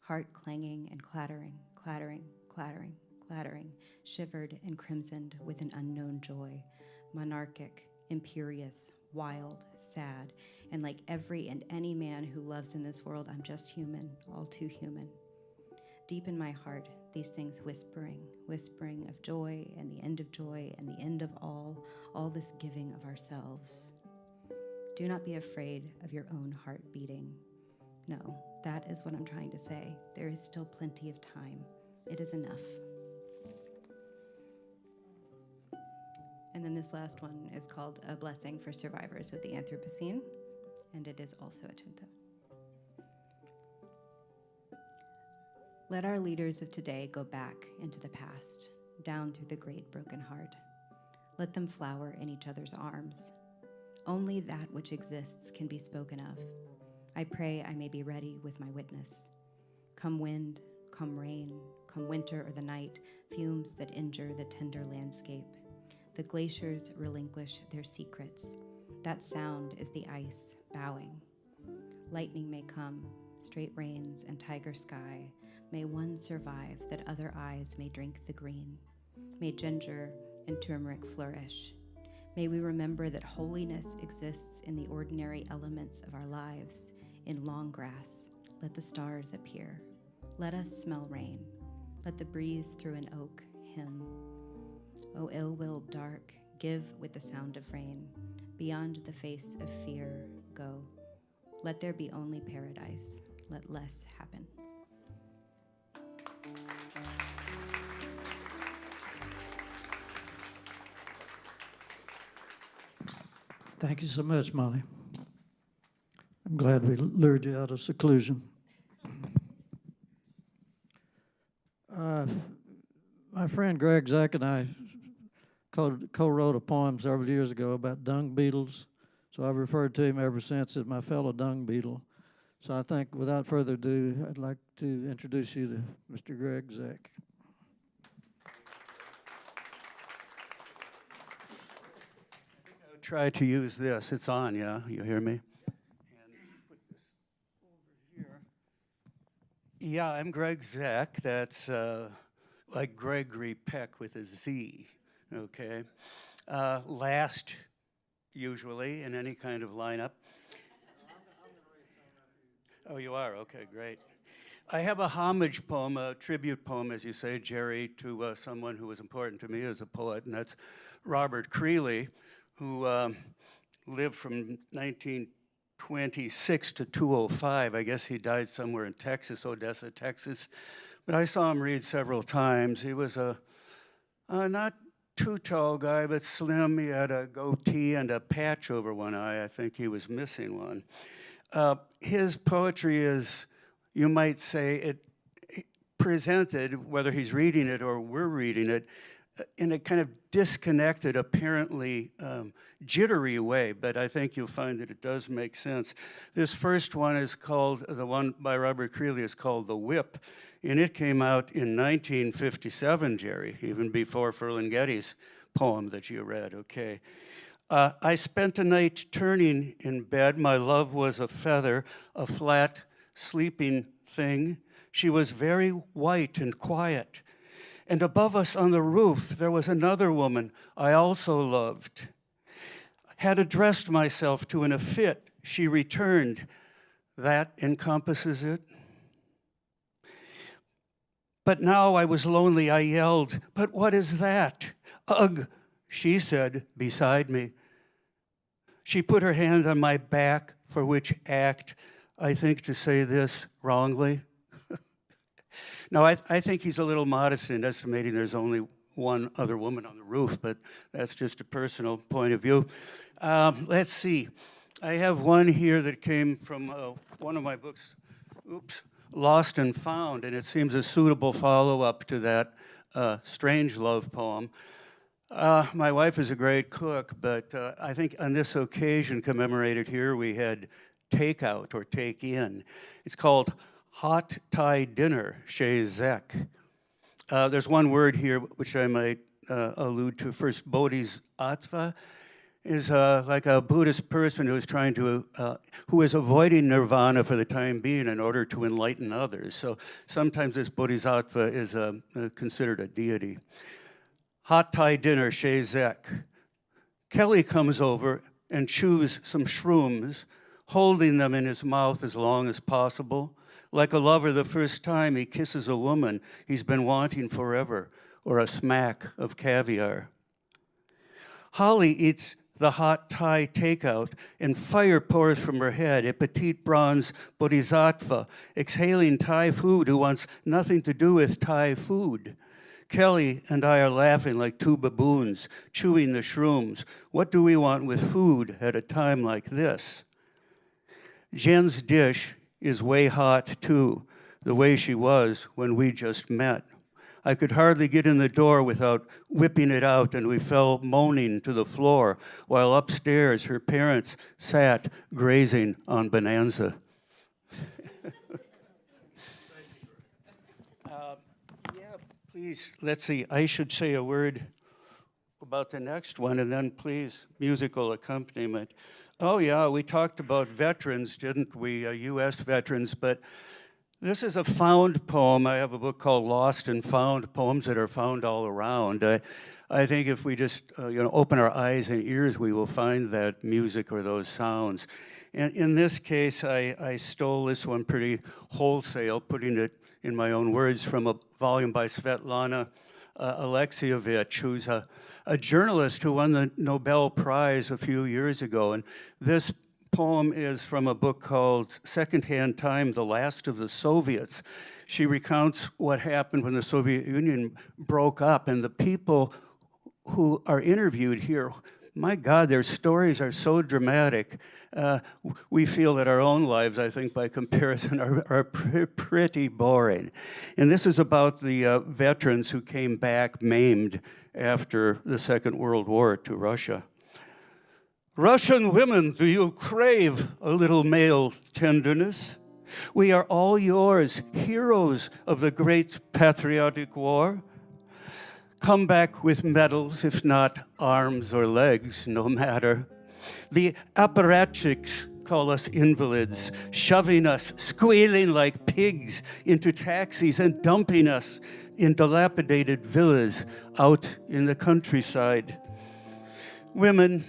heart clanging and clattering, clattering, clattering, clattering, shivered and crimsoned with an unknown joy, monarchic, imperious, wild, sad, and like every and any man who loves in this world, I'm just human, all too human. Deep in my heart, these things whispering, whispering of joy and the end of joy and the end of all this giving of ourselves. Do not be afraid of your own heart beating. No, that is what I'm trying to say. There is still plenty of time. It is enough. And then this last one is called A Blessing for Survivors of the Anthropocene, and it is also a Cinto. Let our leaders of today go back into the past, down through the great broken heart. Let them flower in each other's arms. Only that which exists can be spoken of. I pray I may be ready with my witness. Come wind, come rain, come winter or the night, fumes that injure the tender landscape. The glaciers relinquish their secrets. That sound is the ice bowing. Lightning may come, straight rains and tiger sky. May one survive that other eyes may drink the green. May ginger and turmeric flourish. May we remember that holiness exists in the ordinary elements of our lives. In long grass, let the stars appear. Let us smell rain. Let the breeze through an oak hymn. O ill-willed dark, give with the sound of rain. Beyond the face of fear, go. Let there be only paradise. Let less happen. Thank you so much, Molly. I'm glad we lured you out of seclusion. My friend Greg Zeck and I co-wrote a poem several years ago about dung beetles, so I've referred to him ever since as my fellow dung beetle. So I think, without further ado, I'd like to introduce you to Mr. Greg Zeck. I'll try to use this. It's on, yeah? You hear me? And put this over here. Yeah, I'm Greg Zeck. That's like Gregory Peck with a Z, okay? Last, usually, in any kind of lineup. Oh, you are? Okay, great. I have a homage poem, a tribute poem, as you say, Gerry, to someone who was important to me as a poet, and that's Robert Creeley, who lived from 1926 to 205. I guess he died somewhere in Texas, Odessa, Texas. But I saw him read several times. He was a not too tall guy, but slim. He had a goatee and a patch over one eye. I think he was missing one. His poetry is, you might say, it presented, whether he's reading it or we're reading it, in a kind of disconnected, apparently jittery way, but I think you'll find that it does make sense. This first one is called, the one by Robert Creeley is called The Whip, and it came out in 1957, Gerry, even before Ferlinghetti's poem that you read, okay. I spent a night turning in bed. My love was a feather, a flat, sleeping thing. She was very white and quiet. And above us on the roof, there was another woman I also loved. Had addressed myself to in a fit. She returned. That encompasses it. But now I was lonely, I yelled, "But what is that?" "Ugh," she said beside me. She put her hand on my back, for which act, I think to say this wrongly, No, I think he's a little modest in estimating there's only one other woman on the roof, but that's just a personal point of view. Let's see. I have one here that came from one of my books, Lost and Found, and it seems a suitable follow-up to that strange love poem. My wife is a great cook, but I think on this occasion commemorated here, we had takeout or take in. It's called Hot Thai Dinner chez Zeck. There's one word here which I might allude to first. Bodhisattva is like a Buddhist person who is trying to, who is avoiding nirvana for the time being in order to enlighten others. So sometimes this bodhisattva is considered a deity. Hot Thai dinner chez Zeck. Kelly comes over and chews some shrooms, holding them in his mouth as long as possible. Like a lover the first time he kisses a woman he's been wanting forever, or a smack of caviar. Holly eats the hot Thai takeout, and fire pours from her head, a petite bronze bodhisattva, exhaling Thai food who wants nothing to do with Thai food. Kelly and I are laughing like two baboons, chewing the shrooms. What do we want with food at a time like this? Jen's dish is way hot too, the way she was when we just met. I could hardly get in the door without whipping it out, and we fell moaning to the floor, while upstairs her parents sat grazing on Bonanza. Please, let's see, I should say a word about the next one, and then please, musical accompaniment. Oh yeah, we talked about veterans, didn't we, U.S. veterans, but this is a found poem. I have a book called Lost and Found, poems that are found all around. I think if we just open our eyes and ears, we will find that music or those sounds. And in this case, I stole this one pretty wholesale, putting it in my own words from a volume by Svetlana Alexievich, who's a journalist who won the Nobel Prize a few years ago. And this poem is from a book called Secondhand Time, The Last of the Soviets. She recounts what happened when the Soviet Union broke up, and the people who are interviewed here, my God, their stories are so dramatic. We feel that our own lives, I think, by comparison, are pretty boring. And this is about the veterans who came back maimed after the Second World War to Russia. Russian women, do you crave a little male tenderness? We are all yours, heroes of the great patriotic war. Come back with medals, if not arms or legs, no matter. The apparatchiks call us invalids, shoving us, squealing like pigs into taxis and dumping us in dilapidated villas out in the countryside. Women,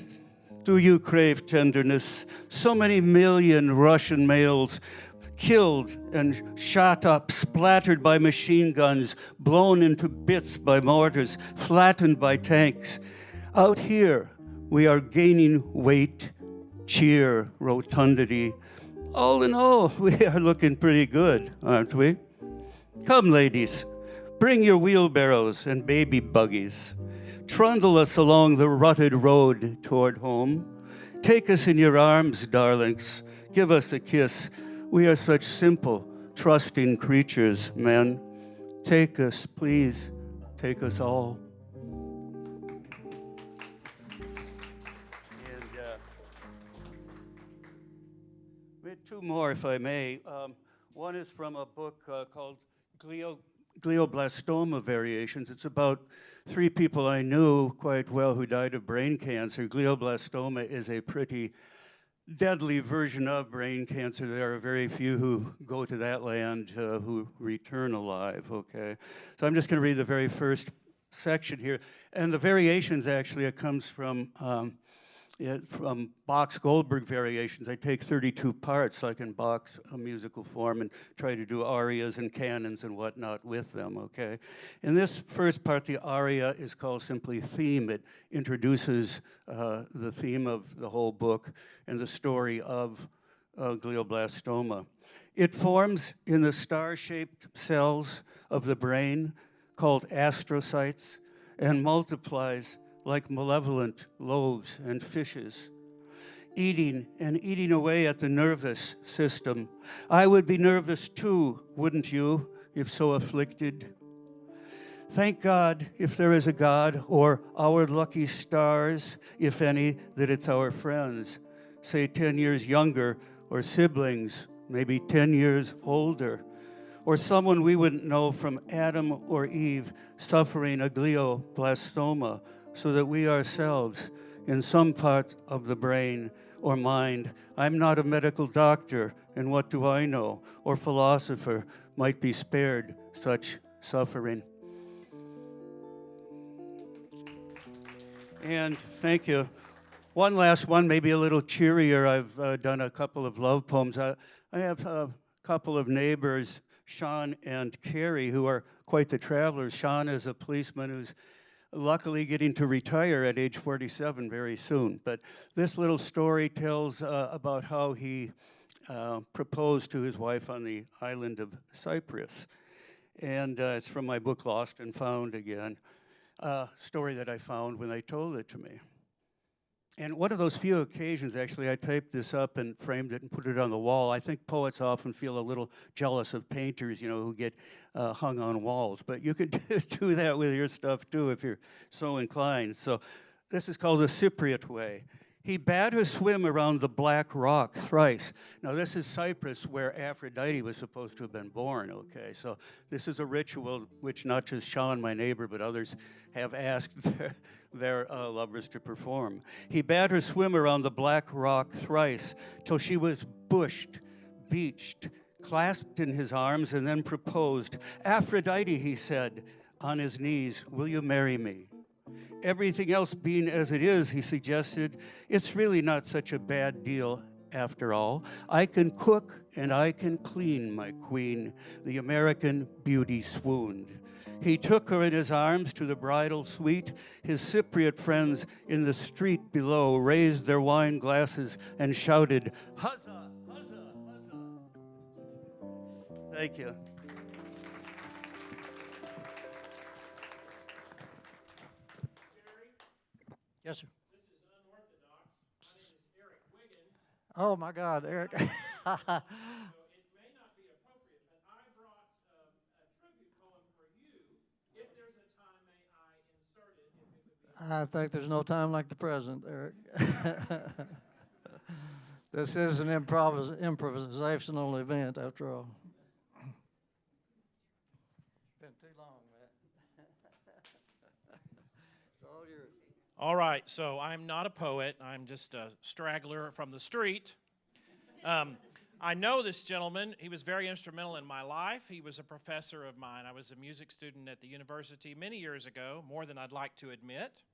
do you crave tenderness? So many million Russian males killed and shot up, splattered by machine guns, blown into bits by mortars, flattened by tanks. Out here, we are gaining weight, cheer, rotundity. All in all, we are looking pretty good, aren't we? Come, ladies, bring your wheelbarrows and baby buggies. Trundle us along the rutted road toward home. Take us in your arms, darlings. Give us a kiss. We are such simple, trusting creatures, men. Take us, please. Take us all. And we had two more, if I may. One is from a book called Glioblastoma Variations. It's about 3 people I knew quite well who died of brain cancer. Glioblastoma is a pretty deadly version of brain cancer. There are very few who go to that land who return alive, okay? So I'm just going to read the very first section here. And the variations, actually, it comes from Bach's Goldberg variations. I take 32 parts so I can box a musical form and try to do arias and canons and whatnot with them, okay? In this first part, the aria is called simply theme. It introduces the theme of the whole book and the story of glioblastoma. It forms in the star-shaped cells of the brain called astrocytes and multiplies like malevolent loaves and fishes, eating and eating away at the nervous system. I would be nervous too, wouldn't you, if so afflicted? Thank God, if there is a God, or our lucky stars, if any, that it's our friends, say 10 years younger, or siblings, maybe 10 years older, or someone we wouldn't know from Adam or Eve suffering a glioblastoma, so that we ourselves, in some part of the brain or mind, I'm not a medical doctor, and what do I know, or philosopher, might be spared such suffering. And thank you. One last one, maybe a little cheerier. I've done a couple of love poems. I have a couple of neighbors, Sean and Carrie, who are quite the travelers. Sean is a policeman who's luckily getting to retire at age 47 very soon. But this little story tells about how he proposed to his wife on the island of Cyprus. And it's from my book, Lost and Found Again, a story that I found when they told it to me. And one of those few occasions, actually, I typed this up and framed it and put it on the wall. I think poets often feel a little jealous of painters, you know, who get hung on walls. But you could do that with your stuff, too, if you're so inclined. So this is called the Cypriot way. He bade her swim around the black rock thrice. Now, this is Cyprus, where Aphrodite was supposed to have been born, okay? So this is a ritual which not just Sean, my neighbor, but others have asked their lovers to perform. He bade her swim around the black rock thrice, till she was bushed, beached, clasped in his arms, and then proposed. Aphrodite, he said, on his knees, will you marry me? Everything else being as it is, he suggested, it's really not such a bad deal after all. I can cook and I can clean, my queen. The American beauty swooned. He took her in his arms to the bridal suite. His Cypriot friends in the street below raised their wine glasses and shouted, huzzah, huzzah, huzzah. Thank you. Yes, sir. This is unorthodox. My name is Eric Wiggins. Oh, my God, Eric. So it may not be appropriate, but I brought a tribute poem for you. If there's a time, may I insert it if it would be. I think there's no time like the present, Eric. This is an improvisational event, after all. It's been too long, man. It's all yours. All right, so I'm not a poet. I'm just a straggler from the street. I know this gentleman. He was very instrumental in my life. He was a professor of mine. I was a music student at the university many years ago, more than I'd like to admit.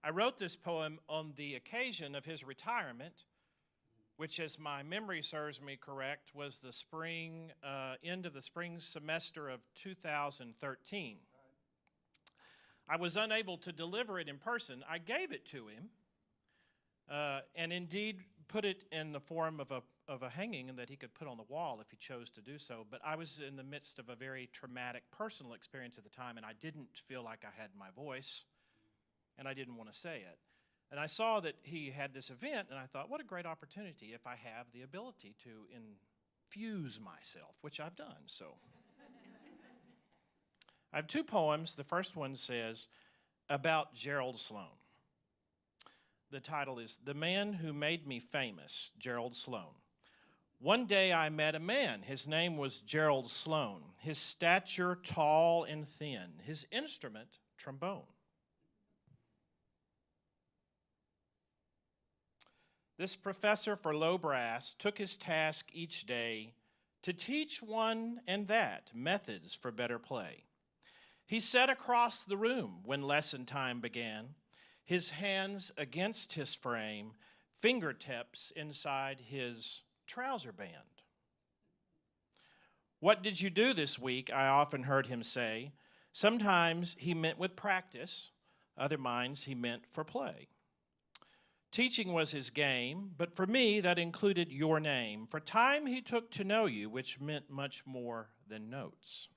I wrote this poem on the occasion of his retirement, which, as my memory serves me correct, was the spring, end of the spring semester of 2013. I was unable to deliver it in person. I gave it to him, and indeed put it in the form of a hanging that he could put on the wall if he chose to do so. But I was in the midst of a very traumatic personal experience at the time, and I didn't feel like I had my voice, and I didn't want to say it. And I saw that he had this event, and I thought, what a great opportunity if I have the ability to infuse myself, which I've done. So I have two poems. The first one says, about Gerald Sloan. The title is The Man Who Made Me Famous, Gerald Sloan. One day I met a man. His name was Gerald Sloan. His stature tall and thin. His instrument, trombone. This professor for low brass took his task each day to teach one and that methods for better play. He sat across the room when lesson time began, his hands against his frame, fingertips inside his trouser band. What did you do this week? I often heard him say. Sometimes he meant with practice, other times he meant for play. Teaching was his game, but for me, that included your name. For time he took to know you, which meant much more than notes.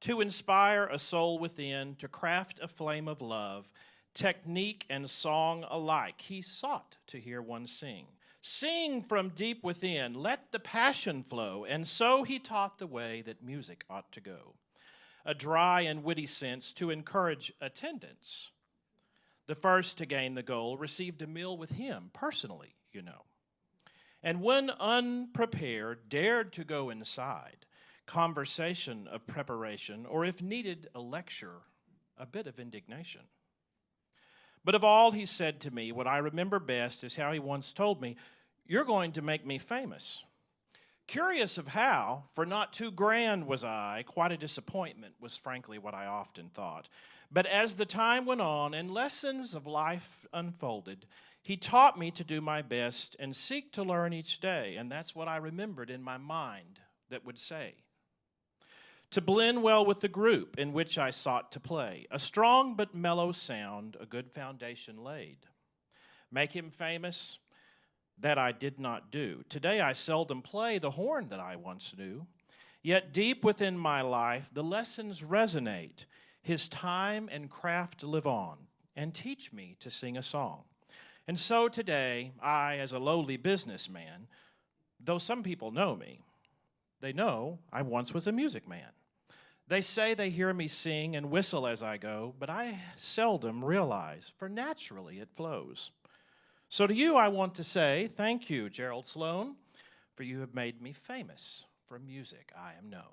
To inspire a soul within, to craft a flame of love, technique and song alike, he sought to hear one sing. Sing from deep within, let the passion flow, and so he taught the way that music ought to go. A dry and witty sense to encourage attendance. The first to gain the goal received a meal with him, personally, you know. And when unprepared, dared to go inside, conversation of preparation, or if needed, a lecture, a bit of indignation. But of all he said to me, what I remember best is how he once told me, "You're going to make me famous." Curious of how, for not too grand was I, quite a disappointment was frankly what I often thought. But as the time went on and lessons of life unfolded, he taught me to do my best and seek to learn each day, and that's what I remembered in my mind that would say. To blend well with the group in which I sought to play, a strong but mellow sound, a good foundation laid. Make him famous? That I did not do. Today I seldom play the horn that I once knew. Yet deep within my life, the lessons resonate. His time and craft live on and teach me to sing a song. And so today, I, as a lowly businessman, though some people know me, they know I once was a music man. They say they hear me sing and whistle as I go, but I seldom realize, for naturally it flows. So to you I want to say, thank you, Gerry Sloan, for you have made me famous. For music I am known.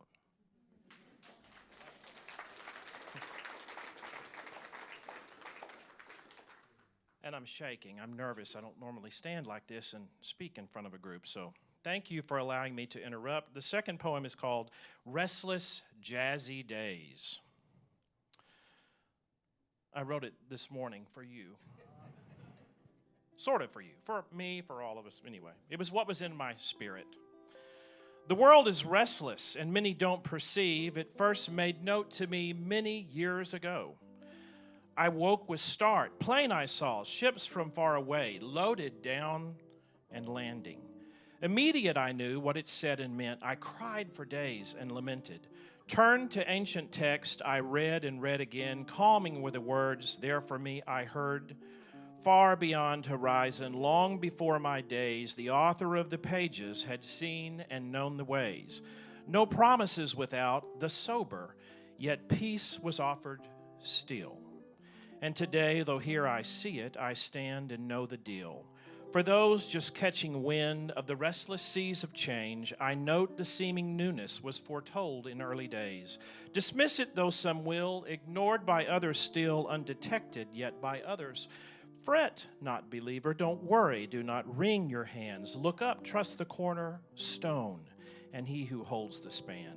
And I'm shaking, I'm nervous. I don't normally stand like this and speak in front of a group, so thank you for allowing me to interrupt. The second poem is called Restless Jazzy Days. I wrote it this morning for you. Sort of for you, for me, for all of us, anyway. It was what was in my spirit. The world is restless, and many don't perceive. It first made note to me many years ago. I woke with start, plain I saw, ships from far away, loaded down and landing. Immediate I knew what it said and meant. I cried for days and lamented. Turned to ancient text, I read and read again, calming were the words there for me I heard. Far beyond horizon, long before my days, the author of the pages had seen and known the ways. No promises without, the sober, yet peace was offered still. And today, though here I see it, I stand and know the deal. For those just catching wind of the restless seas of change, I note the seeming newness was foretold in early days. Dismiss it though some will, ignored by others still, undetected yet by others. Fret not, believer, don't worry, do not wring your hands. Look up, trust the corner stone, and he who holds the span.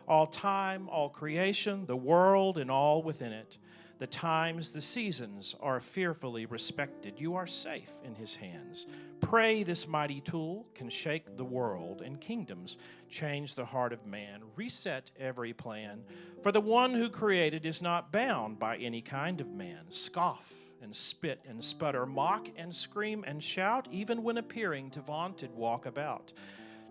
All time, all creation, the world and all within it, the times, the seasons are fearfully respected. You are safe in his hands. Pray this mighty tool can shake the world and kingdoms, change the heart of man, reset every plan. For the one who created is not bound by any kind of man. Scoff and spit and sputter, mock and scream and shout, even when appearing to vaunted walk about.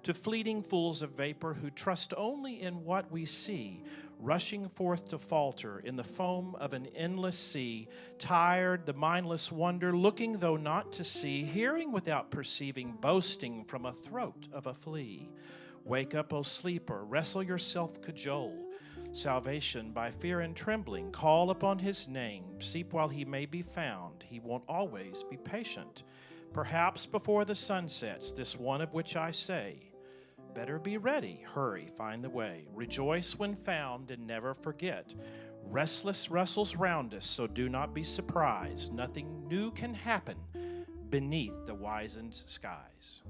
To fleeting fools of vapor who trust only in what we see, rushing forth to falter in the foam of an endless sea, tired, the mindless wonder, looking though not to see, hearing without perceiving, boasting from a throat of a flea. Wake up, O sleeper, wrestle yourself, cajole. Salvation by fear and trembling, call upon his name, seek while he may be found. He won't always be patient. Perhaps before the sun sets, this one of which I say, better be ready, hurry, find the way. Rejoice when found and never forget. Restless wrestles round us, so do not be surprised. Nothing new can happen beneath the wizened skies.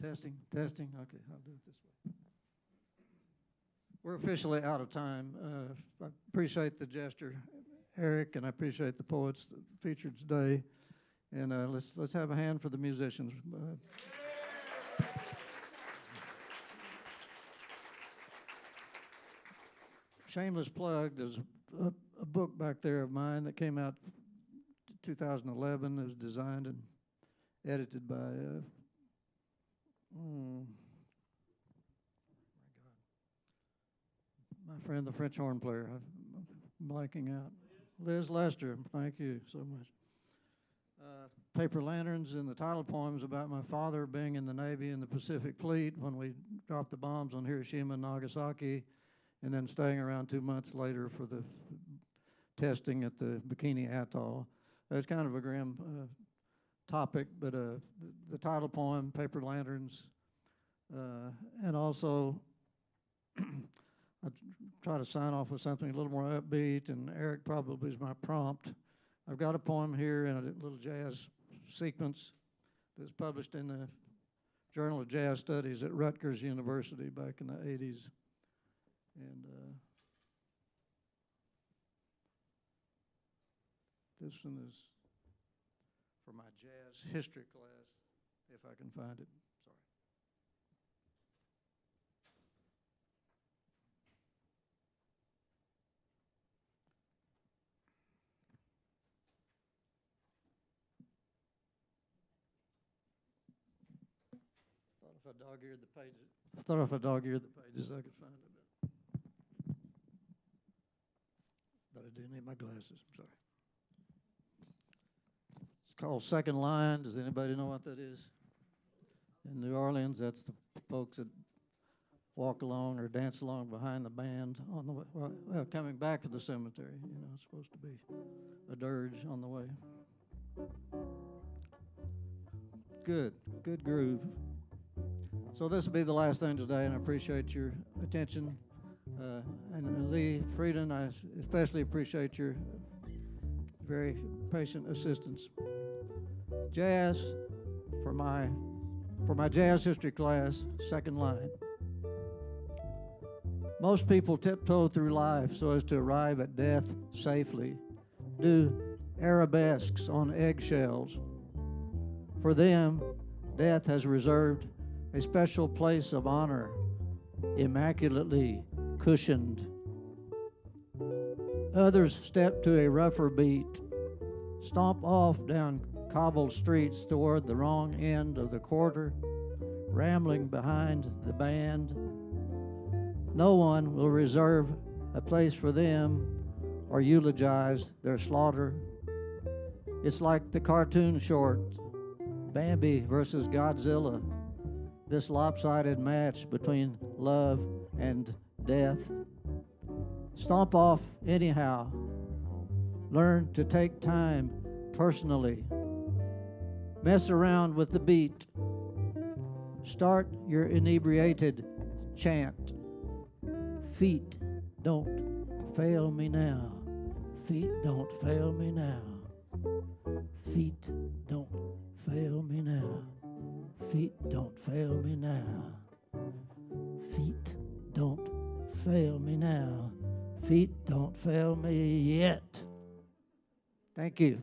Testing, testing. Okay, I'll do it this way. We're officially out of time. I appreciate the gesture, Eric, and I appreciate the poets that featured today. And let's have a hand for the musicians. Shameless plug. There's a book back there of mine that came out 2011. It was designed and edited by. My friend, the French horn player. I'm blanking out. Liz Lester. Thank you so much. Paper Lanterns, and the title poem's about my father being in the Navy in the Pacific Fleet when we dropped the bombs on Hiroshima and Nagasaki, and then staying around 2 months later for the testing at the Bikini Atoll. It's kind of a grim topic, but the title poem, Paper Lanterns, and also I try to sign off with something a little more upbeat, and Eric probably is my prompt. I've got a poem here in a little jazz sequence that's published in the Journal of Jazz Studies at Rutgers University back in the 80s. And this one is for my jazz history class, if I can find it. Sorry. If I dog-eared the pages, I thought if I dog-eared the pages, I could find it. But I do need my glasses. I'm sorry. It's called Second Line. Does anybody know what that is? In New Orleans, that's the folks that walk along or dance along behind the band on the way, well, coming back to the cemetery. You know, it's supposed to be a dirge on the way. Good groove. So this will be the last thing today, and I appreciate your attention. And Lee Frieden, I especially appreciate your very patient assistance. Jazz, for my jazz history class, second line. Most people tiptoe through life so as to arrive at death safely, do arabesques on eggshells. For them, death has reserved a special place of honor, immaculately cushioned. Others step to a rougher beat, stomp off down cobbled streets toward the wrong end of the quarter, rambling behind the band. No one will reserve a place for them or eulogize their slaughter. It's like the cartoon short, Bambi versus Godzilla, this lopsided match between love and death. Stomp off anyhow. Learn to take time personally. Mess around with the beat. Start your inebriated chant. Feet don't fail me now. Feet don't fail me now. Feet don't fail me now. Feet don't fail me now. Feet don't fail me now. Feet don't fail me yet. Thank you.